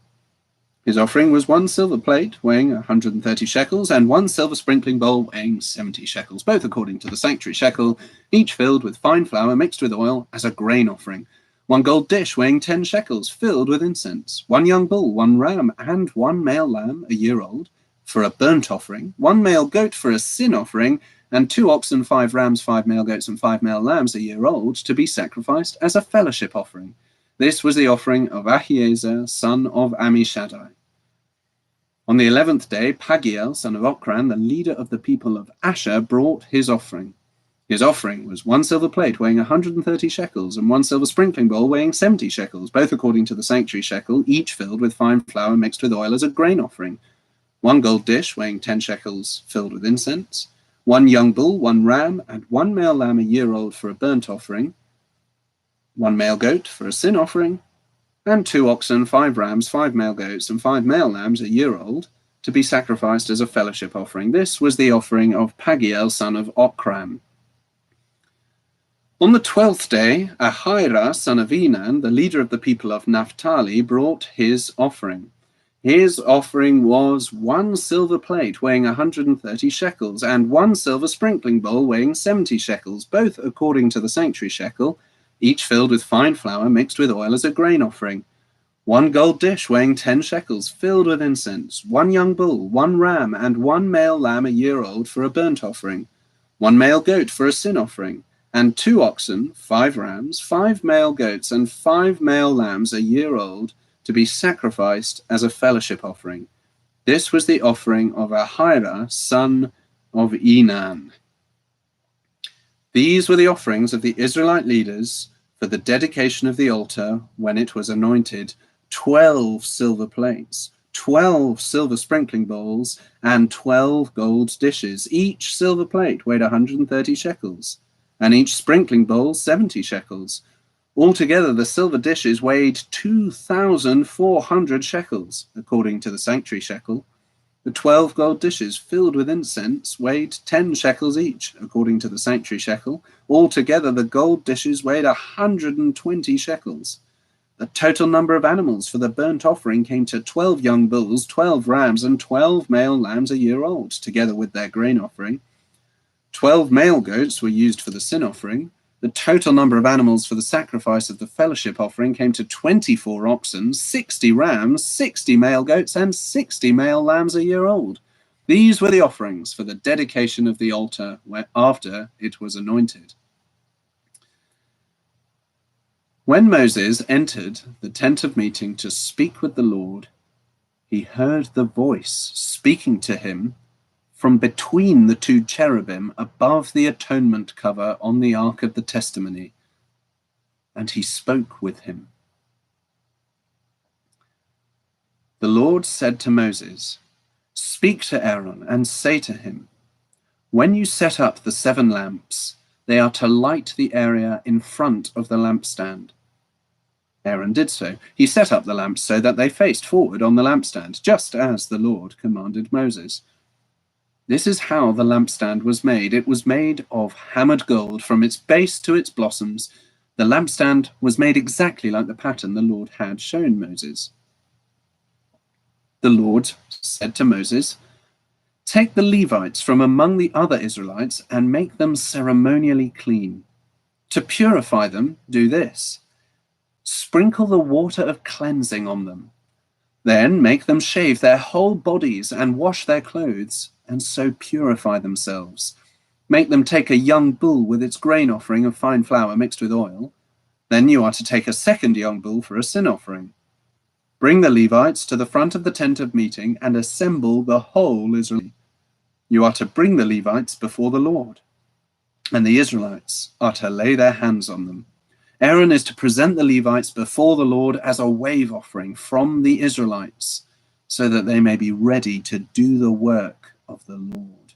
His offering was 1 silver plate weighing 130 shekels and 1 silver sprinkling bowl weighing 70 shekels, both according to the sanctuary shekel, each filled with fine flour mixed with oil as a grain offering. 1 gold dish weighing 10 shekels, filled with incense. 1 young bull, 1 ram, and 1 male lamb a year old for a burnt offering. 1 male goat for a sin offering, and 2 oxen, 5 rams, 5 male goats, and 5 male lambs a year old to be sacrificed as a fellowship offering. This was the offering of Ahiezer, son of Ammishaddai. On the 11th day, Pagiel, son of Okran, the leader of the people of Asher, brought his offering. His offering was 1 silver plate weighing 130 shekels and 1 silver sprinkling bowl weighing 70 shekels, both according to the sanctuary shekel, each filled with fine flour mixed with oil as a grain offering. 1 gold dish weighing 10 shekels filled with incense. 1 young bull, 1 ram, and 1 male lamb a year old for a burnt offering. 1 male goat for a sin offering, and 2 oxen, 5 rams, 5 male goats, and 5 male lambs a year old to be sacrificed as a fellowship offering. This was the offering of Pagiel, son of Okran. On the 12th day, Ahira, son of Enan, the leader of the people of Naphtali, brought his offering. His offering was 1 silver plate weighing 130 shekels and 1 silver sprinkling bowl weighing 70 shekels, both according to the sanctuary shekel, each filled with fine flour mixed with oil as a grain offering. 1 gold dish weighing 10 shekels, filled with incense. 1 young bull, 1 ram, and 1 male lamb a year old for a burnt offering. 1 male goat for a sin offering, and 2 oxen, 5 rams, 5 male goats, and 5 male lambs a year old to be sacrificed as a fellowship offering. This was the offering of Ahira, son of Enan. These were the offerings of the Israelite leaders for the dedication of the altar when it was anointed: 12 silver plates, 12 silver sprinkling bowls, and 12 gold dishes. Each silver plate weighed 130 shekels, and each sprinkling bowl 70 shekels. Altogether, the silver dishes weighed 2,400 shekels, according to the sanctuary shekel. The 12 gold dishes filled with incense weighed 10 shekels each, according to the sanctuary shekel. Altogether, the gold dishes weighed 120 shekels. The total number of animals for the burnt offering came to 12 young bulls, 12 rams, and 12 male lambs a year old, together with their grain offering. 12 male goats were used for the sin offering. The total number of animals for the sacrifice of the fellowship offering came to 24 oxen, 60 rams, 60 male goats, and 60 male lambs a year old. These were the offerings for the dedication of the altar after it was anointed. When Moses entered the tent of meeting to speak with the Lord, he heard the voice speaking to him from between the 2 cherubim above the atonement cover on the Ark of the Testimony, and he spoke with him. The Lord said to Moses, "Speak to Aaron and say to him, when you set up the 7 lamps, they are to light the area in front of the lampstand." Aaron did so. He set up the lamps so that they faced forward on the lampstand, just as the Lord commanded Moses. This is how the lampstand was made. It was made of hammered gold from its base to its blossoms. The lampstand was made exactly like the pattern the Lord had shown Moses. The Lord said to Moses, "Take the Levites from among the other Israelites and make them ceremonially clean. To purify them, do this: sprinkle the water of cleansing on them. Then make them shave their whole bodies and wash their clothes, and so purify themselves. Make them take a young bull with its grain offering of fine flour mixed with oil. Then you are to take a second young bull for a sin offering. Bring the Levites to the front of the tent of meeting and assemble the whole Israel. You are to bring the Levites before the Lord, and the Israelites are to lay their hands on them. Aaron is to present the Levites before the Lord as a wave offering from the Israelites, so that they may be ready to do the work of the Lord.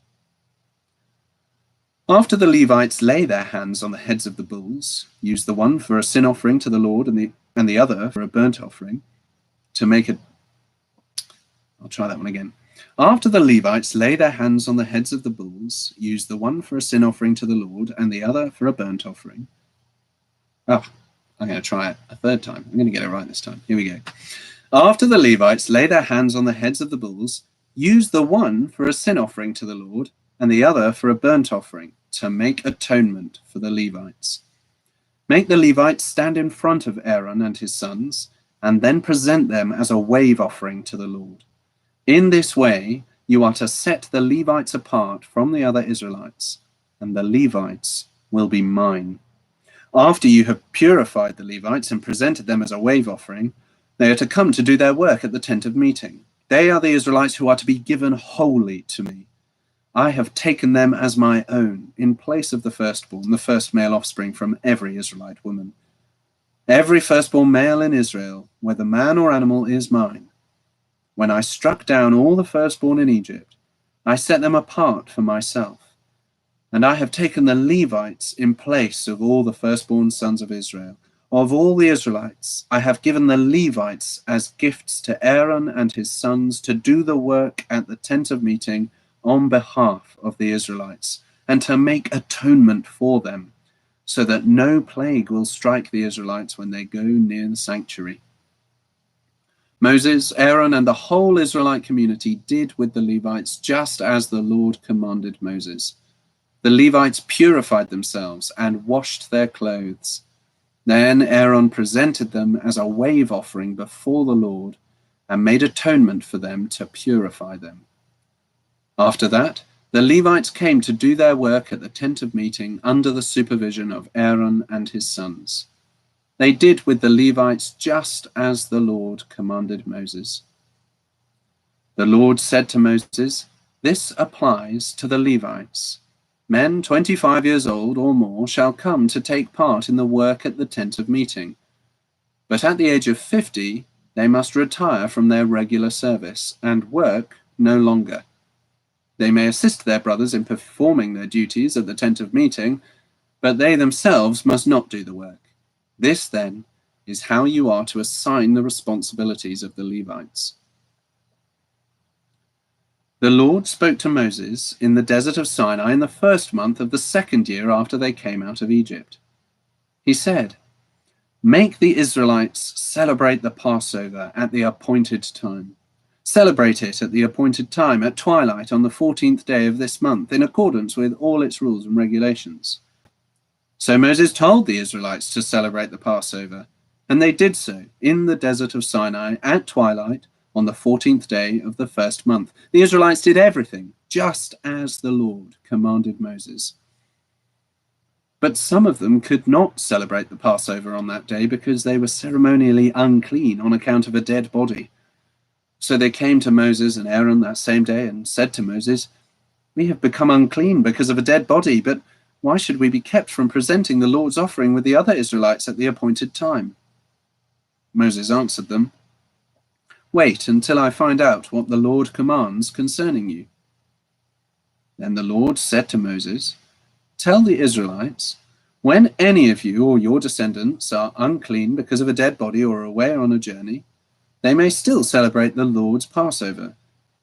After the Levites lay their hands on the heads of the bulls, use the one for a sin offering to the Lord and the other for a burnt offering, to make it. I'll try that one again. After the Levites lay their hands on the heads of the bulls, use the one for a sin offering to the Lord and the other for a burnt offering. Oh, I'm going to try it a third time. I'm going to get it right this time. Here we go. After the Levites lay their hands on the heads of the bulls, use the one for a sin offering to the Lord and the other for a burnt offering, to make atonement for the Levites. Make the Levites stand in front of Aaron and his sons, and then present them as a wave offering to the Lord. In this way, you are to set the Levites apart from the other Israelites, and the Levites will be mine. After you have purified the Levites and presented them as a wave offering, they are to come to do their work at the tent of meeting. They are the Israelites who are to be given wholly to me. I have taken them as my own, in place of the firstborn, the first male offspring from every Israelite woman. Every firstborn male in Israel, whether man or animal, is mine. When I struck down all the firstborn in Egypt, I set them apart for myself. And I have taken the Levites in place of all the firstborn sons of Israel. Of all the Israelites, I have given the Levites as gifts to Aaron and his sons to do the work at the tent of meeting on behalf of the Israelites, and to make atonement for them, so that no plague will strike the Israelites when they go near the sanctuary. Moses, Aaron, and the whole Israelite community did with the Levites just as the Lord commanded Moses. The Levites purified themselves and washed their clothes. Then Aaron presented them as a wave offering before the Lord and made atonement for them to purify them. After that, the Levites came to do their work at the tent of meeting under the supervision of Aaron and his sons. They did with the Levites just as the Lord commanded Moses. The Lord said to Moses, "This applies to the Levites. Men 25 years old or more shall come to take part in the work at the tent of meeting. But at the age of 50, they must retire from their regular service and work no longer. They may assist their brothers in performing their duties at the tent of meeting, but they themselves must not do the work. This, then, is how you are to assign the responsibilities of the Levites." The Lord spoke to Moses in the desert of Sinai in the first month of the second year after they came out of Egypt. He said, "Make the Israelites celebrate the Passover at the appointed time. Celebrate it at the appointed time, at twilight on the 14th day of this month, in accordance with all its rules and regulations." So Moses told the Israelites to celebrate the Passover, and they did so in the desert of Sinai at twilight on the 14th day of the first month. The Israelites did everything just as the Lord commanded Moses. But some of them could not celebrate the Passover on that day because they were ceremonially unclean on account of a dead body. So they came to Moses and Aaron that same day and said to Moses, "We have become unclean because of a dead body, but why should we be kept from presenting the Lord's offering with the other Israelites at the appointed time?" Moses answered them, "Wait until I find out what the Lord commands concerning you." Then the Lord said to Moses, "Tell the Israelites, when any of you or your descendants are unclean because of a dead body or away on a journey, they may still celebrate the Lord's Passover.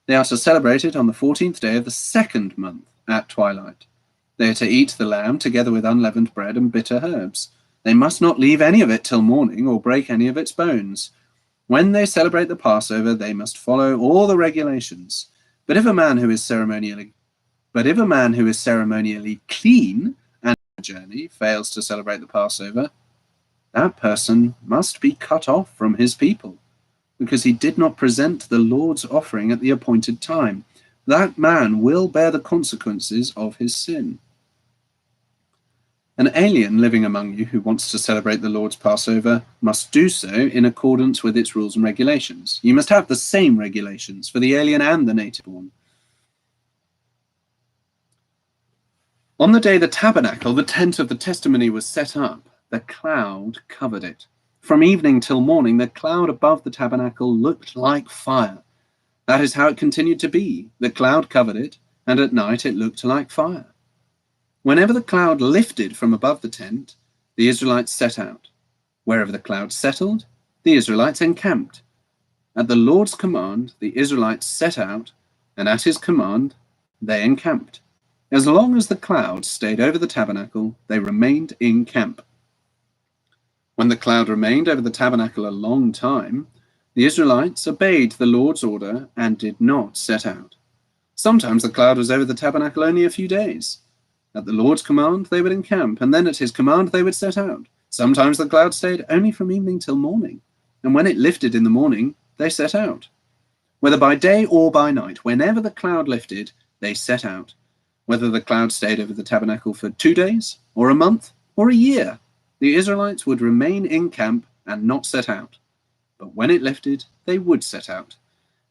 They are to celebrate it on the 14th day of the second month at twilight. They are to eat the lamb together with unleavened bread and bitter herbs. They must not leave any of it till morning or break any of its bones. When they celebrate the Passover, they must follow all the regulations. But if a man who is ceremonially clean and on a journey fails to celebrate the Passover, that person must be cut off from his people, because he did not present the Lord's offering at the appointed time. That man will bear the consequences of his sin." An alien living among you who wants to celebrate the Lord's Passover must do so in accordance with its rules and regulations. You must have the same regulations for the alien and the native born. On the day the tabernacle, the tent of the testimony, was set up, the cloud covered it. From evening till morning, the cloud above the tabernacle looked like fire. That is how it continued to be. The cloud covered it, and at night it looked like fire. Whenever the cloud lifted from above the tent, the Israelites set out. Wherever the cloud settled, the Israelites encamped. At the Lord's command, the Israelites set out, and at his command, they encamped. As long as the cloud stayed over the tabernacle, they remained in camp. When the cloud remained over the tabernacle a long time, the Israelites obeyed the Lord's order and did not set out. Sometimes the cloud was over the tabernacle only a few days. At the Lord's command, they would encamp, and then at his command, they would set out. Sometimes the cloud stayed only from evening till morning, and when it lifted in the morning, they set out. Whether by day or by night, whenever the cloud lifted, they set out. Whether the cloud stayed over the tabernacle for 2 days, or a month, or a year, the Israelites would remain in camp and not set out. But when it lifted, they would set out.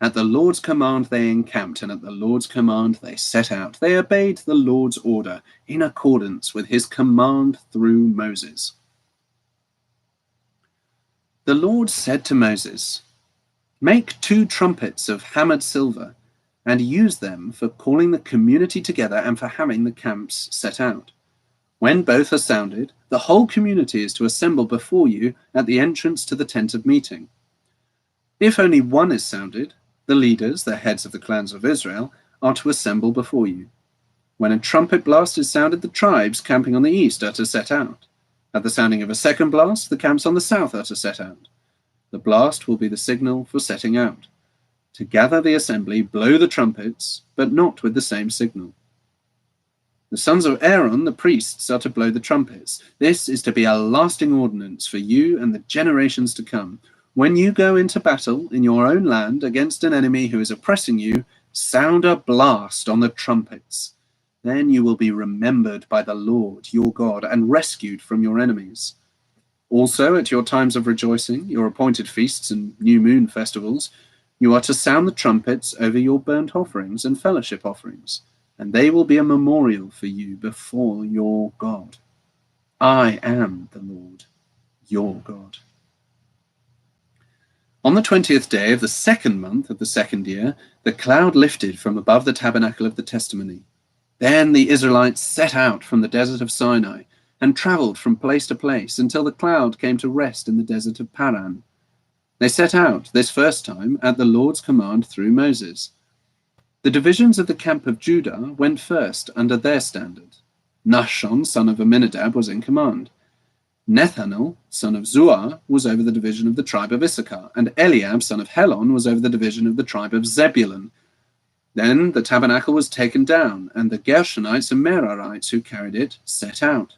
At the Lord's command they encamped, and at the Lord's command they set out. They obeyed the Lord's order in accordance with his command through Moses. The Lord said to Moses, "Make 2 trumpets of hammered silver, and use them for calling the community together and for having the camps set out. When both are sounded, the whole community is to assemble before you at the entrance to the tent of meeting. If only one is sounded, the leaders, the heads of the clans of Israel, are to assemble before you. When a trumpet blast is sounded, the tribes camping on the east are to set out. At the sounding of a second blast, the camps on the south are to set out. The blast will be the signal for setting out. To gather the assembly, blow the trumpets, but not with the same signal. The sons of Aaron, the priests, are to blow the trumpets. This is to be a lasting ordinance for you and the generations to come. When you go into battle in your own land against an enemy who is oppressing you, sound a blast on the trumpets. Then you will be remembered by the Lord your God and rescued from your enemies. Also, at your times of rejoicing, your appointed feasts and new moon festivals, you are to sound the trumpets over your burnt offerings and fellowship offerings, and they will be a memorial for you before your God. I am the Lord, your God." On the 20th day of the 2nd month of the 2nd year, the cloud lifted from above the tabernacle of the testimony. Then the Israelites set out from the desert of Sinai and traveled from place to place until the cloud came to rest in the desert of Paran. They set out this first time at the Lord's command through Moses. The divisions of the camp of Judah went first under their standard. Nahshon, son of Amminadab, was in command. Nethanel, son of Zuar, was over the division of the tribe of Issachar, and Eliab, son of Helon, was over the division of the tribe of Zebulun. Then the tabernacle was taken down, and the Gershonites and Merarites who carried it set out.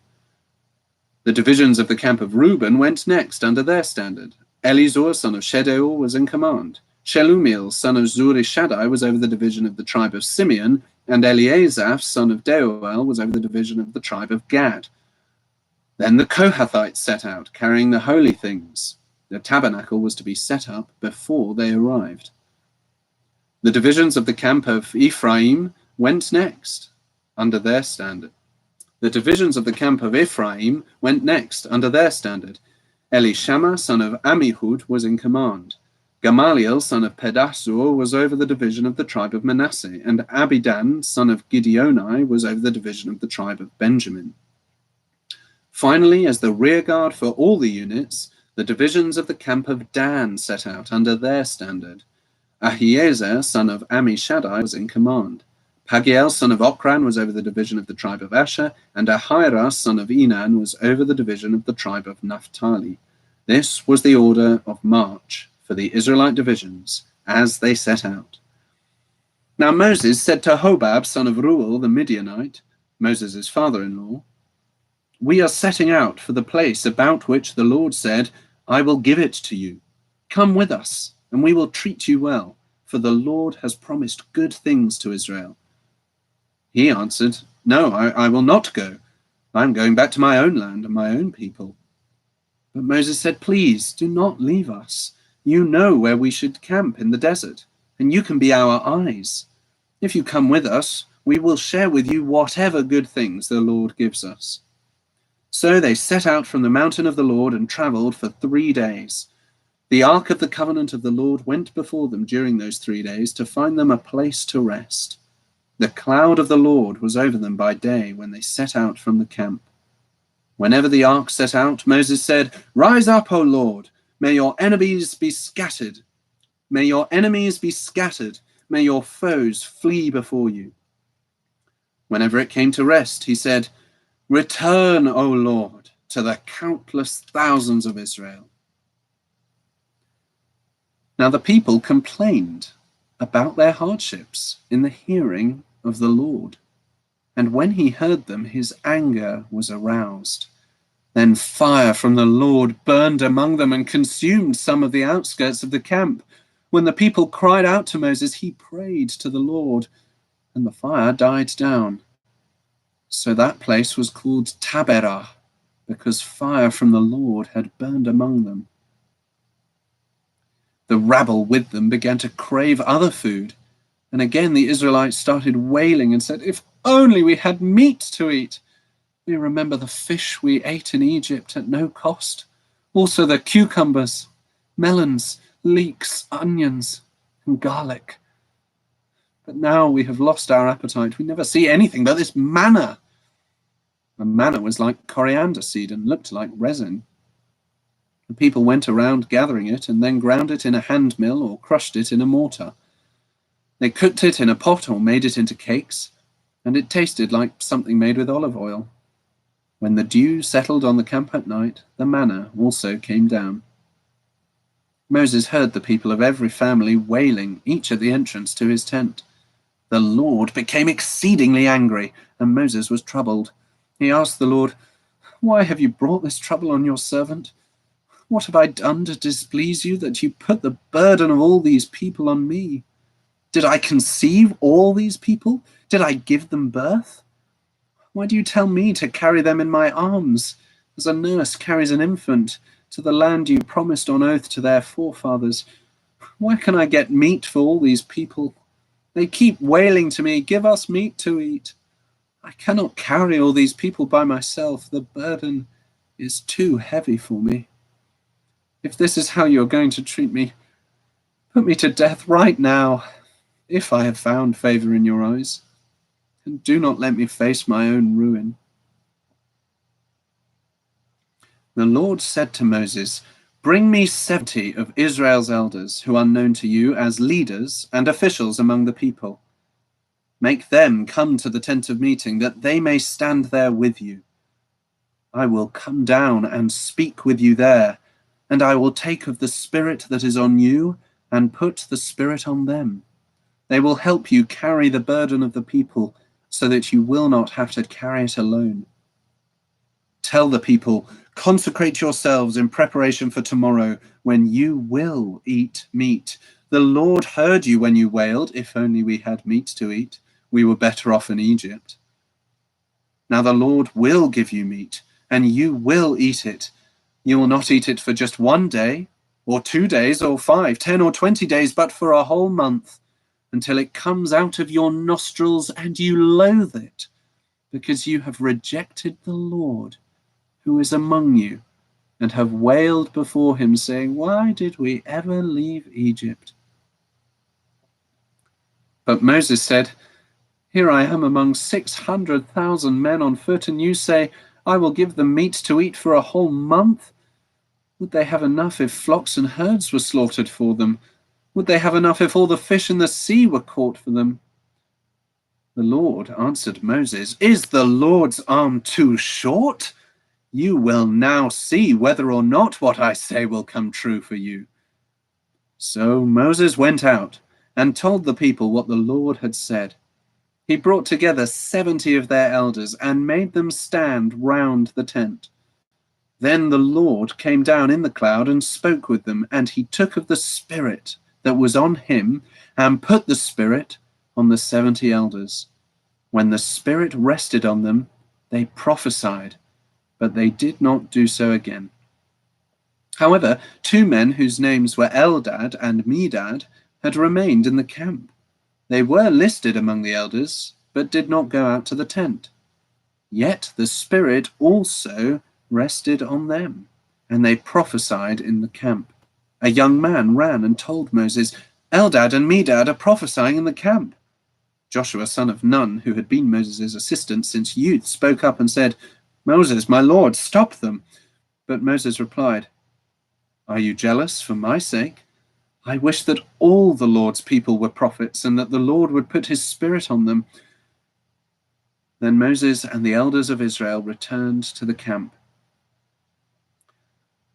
The divisions of the camp of Reuben went next under their standard. Elizur, son of Shedeur, was in command. Shelumiel, son of Zurishaddai, was over the division of the tribe of Simeon, and Eliasaph, son of Deuel, was over the division of the tribe of Gad. Then the Kohathites set out, carrying the holy things. The tabernacle was to be set up before they arrived. The divisions of the camp of Ephraim went next under their standard. Elishama, son of Ammihud, was in command. Gamaliel, son of Pedahsur, was over the division of the tribe of Manasseh, and Abidan, son of Gideoni, was over the division of the tribe of Benjamin. Finally, as the rearguard for all the units, the divisions of the camp of Dan set out under their standard. Ahiezer, son of Ammishaddai, was in command. Pagiel, son of Okran, was over the division of the tribe of Asher, and Ahira, son of Enan, was over the division of the tribe of Naphtali. This was the order of march for the Israelite divisions as they set out. Now Moses said to Hobab, son of Reuel the Midianite, Moses' father-in-law, "We are setting out for the place about which the Lord said, 'I will give it to you.' Come with us, and we will treat you well, for the Lord has promised good things to Israel." He answered, "No, I will not go. I'm going back to my own land and my own people." But Moses said, "Please do not leave us. You know where we should camp in the desert, and you can be our eyes. If you come with us, we will share with you whatever good things the Lord gives us." So they set out from the mountain of the Lord and traveled for 3 days. The ark of the covenant of the Lord went before them during those 3 days to find them a place to rest. The cloud of the Lord was over them by day when they set out from the camp. Whenever the ark set out, Moses said, "Rise up, O Lord, may your enemies be scattered. May your enemies be scattered. May your foes flee before you." Whenever it came to rest, he said, "Return, O Lord, to the countless thousands of Israel." Now the people complained about their hardships in the hearing of the Lord. And when he heard them, his anger was aroused. Then fire from the Lord burned among them and consumed some of the outskirts of the camp. When the people cried out to Moses, he prayed to the Lord, and the fire died down. So that place was called Taberah, because fire from the Lord had burned among them. The rabble with them began to crave other food, and again the Israelites started wailing and said, "If only we had meat to eat. We remember the fish we ate in Egypt at no cost, also the cucumbers, melons, leeks, onions, and garlic. But now we have lost our appetite. We never see anything but this manna." The manna was like coriander seed and looked like resin. The people went around gathering it and then ground it in a hand mill or crushed it in a mortar. They cooked it in a pot or made it into cakes, and it tasted like something made with olive oil. When the dew settled on the camp at night, the manna also came down. Moses heard the people of every family wailing, each at the entrance to his tent. The Lord became exceedingly angry, and Moses was troubled. He asked the Lord, "Why have you brought this trouble on your servant? What have I done to displease you that you put the burden of all these people on me? Did I conceive all these people? Did I give them birth? Why do you tell me to carry them in my arms, as a nurse carries an infant, to the land you promised on oath to their forefathers? Where can I get meat for all these people? They keep wailing to me, 'Give us meat to eat.' I cannot carry all these people by myself. The burden is too heavy for me. If this is how you're going to treat me, put me to death right now, if I have found favor in your eyes, and do not let me face my own ruin." The Lord said to Moses, "Bring me 70 of Israel's elders who are known to you as leaders and officials among the people. Make them come to the tent of meeting, that they may stand there with you. I will come down and speak with you there, and I will take of the Spirit that is on you and put the Spirit on them. They will help you carry the burden of the people, so that you will not have to carry it alone. Tell the people, 'Consecrate yourselves in preparation for tomorrow, when you will eat meat. The Lord heard you when you wailed, if only we had meat to eat. We were better off in Egypt.' Now the Lord will give you meat, and you will eat it. You will not eat it for just 1 day, or 2 days, or 5, 10, or 20 days, but for a whole month, until it comes out of your nostrils and you loathe it, because you have rejected the Lord who is among you, and have wailed before him, saying, 'Why did we ever leave Egypt?'" But Moses said, "Here I am among 600,000 men on foot, and you say, 'I will give them meat to eat for a whole month.' Would they have enough if flocks and herds were slaughtered for them? Would they have enough if all the fish in the sea were caught for them?" The Lord answered Moses, "Is the Lord's arm too short? You will now see whether or not what I say will come true for you." So Moses went out and told the people what the Lord had said. He brought together 70 of their elders and made them stand round the tent. Then the Lord came down in the cloud and spoke with them, and he took of the Spirit that was on him and put the Spirit on the 70 elders. When the Spirit rested on them, They prophesied, but they did not do so again. However, 2 men whose names were Eldad and Medad had remained in the camp. They were listed among the elders, but did not go out to the tent. Yet the Spirit also rested on them, and they prophesied in the camp. A young man ran and told Moses, "Eldad and Medad are prophesying in the camp." Joshua, son of Nun, who had been Moses' assistant since youth, spoke up and said, "Moses, my lord, stop them." But Moses replied, "Are you jealous for my sake? I wish that all the Lord's people were prophets, and that the Lord would put his Spirit on them." Then Moses and the elders of Israel returned to the camp.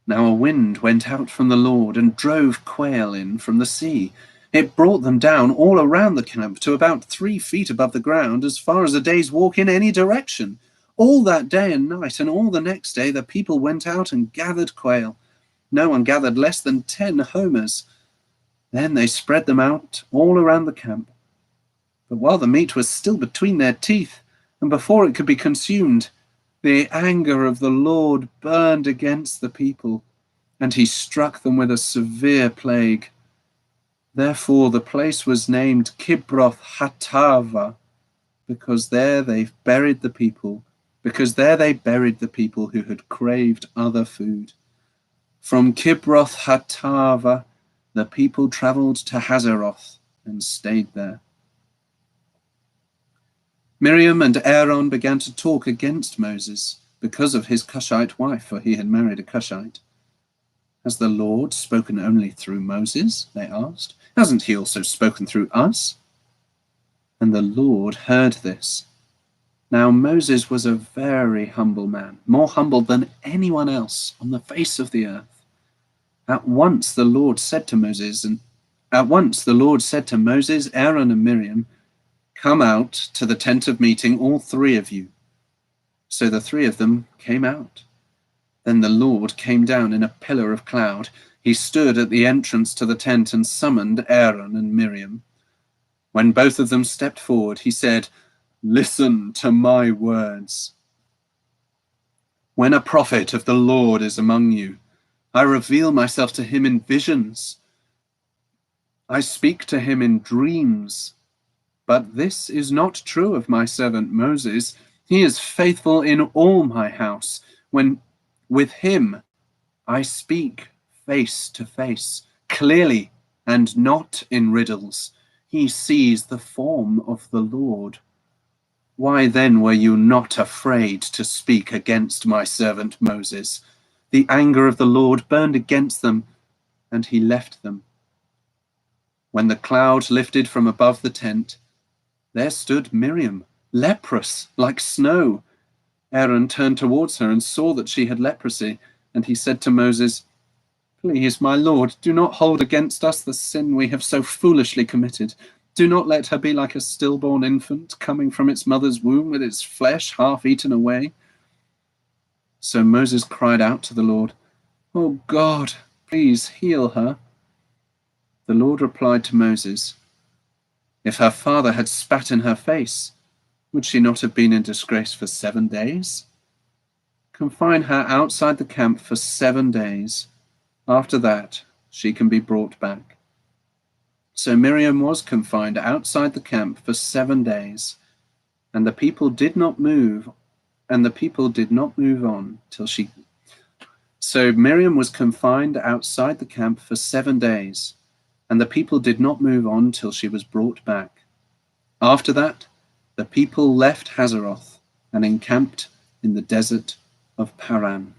Now a wind went out from the Lord and drove quail in from the sea. It brought them down all around the camp to about 3 feet above the ground, as far as a day's walk in any direction. All that day and night, and all the next day, the people went out and gathered quail. No one gathered less than 10 homers. Then they spread them out all around the camp. But while the meat was still between their teeth, and before it could be consumed, the anger of the Lord burned against the people, and he struck them with a severe plague. Therefore the place was named Kibroth Hattaavah, because there they buried the people who had craved other food. From Kibroth Hattaavah, the people traveled to Hazeroth and stayed there. Miriam and Aaron began to talk against Moses because of his Cushite wife, for he had married a Cushite. "Has the Lord spoken only through Moses?" they asked. "Hasn't he also spoken through us?" And the Lord heard this. Now Moses was a very humble man, more humble than anyone else on the face of the earth. At once the Lord said to Moses, Aaron, and Miriam, "Come out to the tent of meeting, all 3 of you." So the 3 of them came out. Then the Lord came down in a pillar of cloud. He stood at the entrance to the tent and summoned Aaron and Miriam. When both of them stepped forward, he said, "Listen to my words. When a prophet of the Lord is among you, I reveal myself to him in visions. I speak to him in dreams. But this is not true of my servant Moses. He is faithful in all my house. When with him I speak face to face, clearly and not in riddles. He sees the form of the Lord. Why then were you not afraid to speak against my servant Moses? The anger of the Lord burned against them, and he left them. When the cloud lifted from above the tent, there stood Miriam, leprous like snow. Aaron turned towards her and saw that she had leprosy, and he said to Moses, "Please, my Lord, do not hold against us the sin we have so foolishly committed. Do not let her be like a stillborn infant coming from its mother's womb with its flesh half eaten away." So Moses cried out to the Lord, "Oh God, please heal her." The Lord replied to Moses, "If her father had spat in her face, would she not have been in disgrace for 7 days? Confine her outside the camp for 7 days. After that, she can be brought back." So Miriam was confined outside the camp for 7 days, and the people did not move on till she. So Miriam was confined outside the camp for 7 days, and the people did not move on till she was brought back. After that, the people left Hazeroth and encamped in the desert of Paran.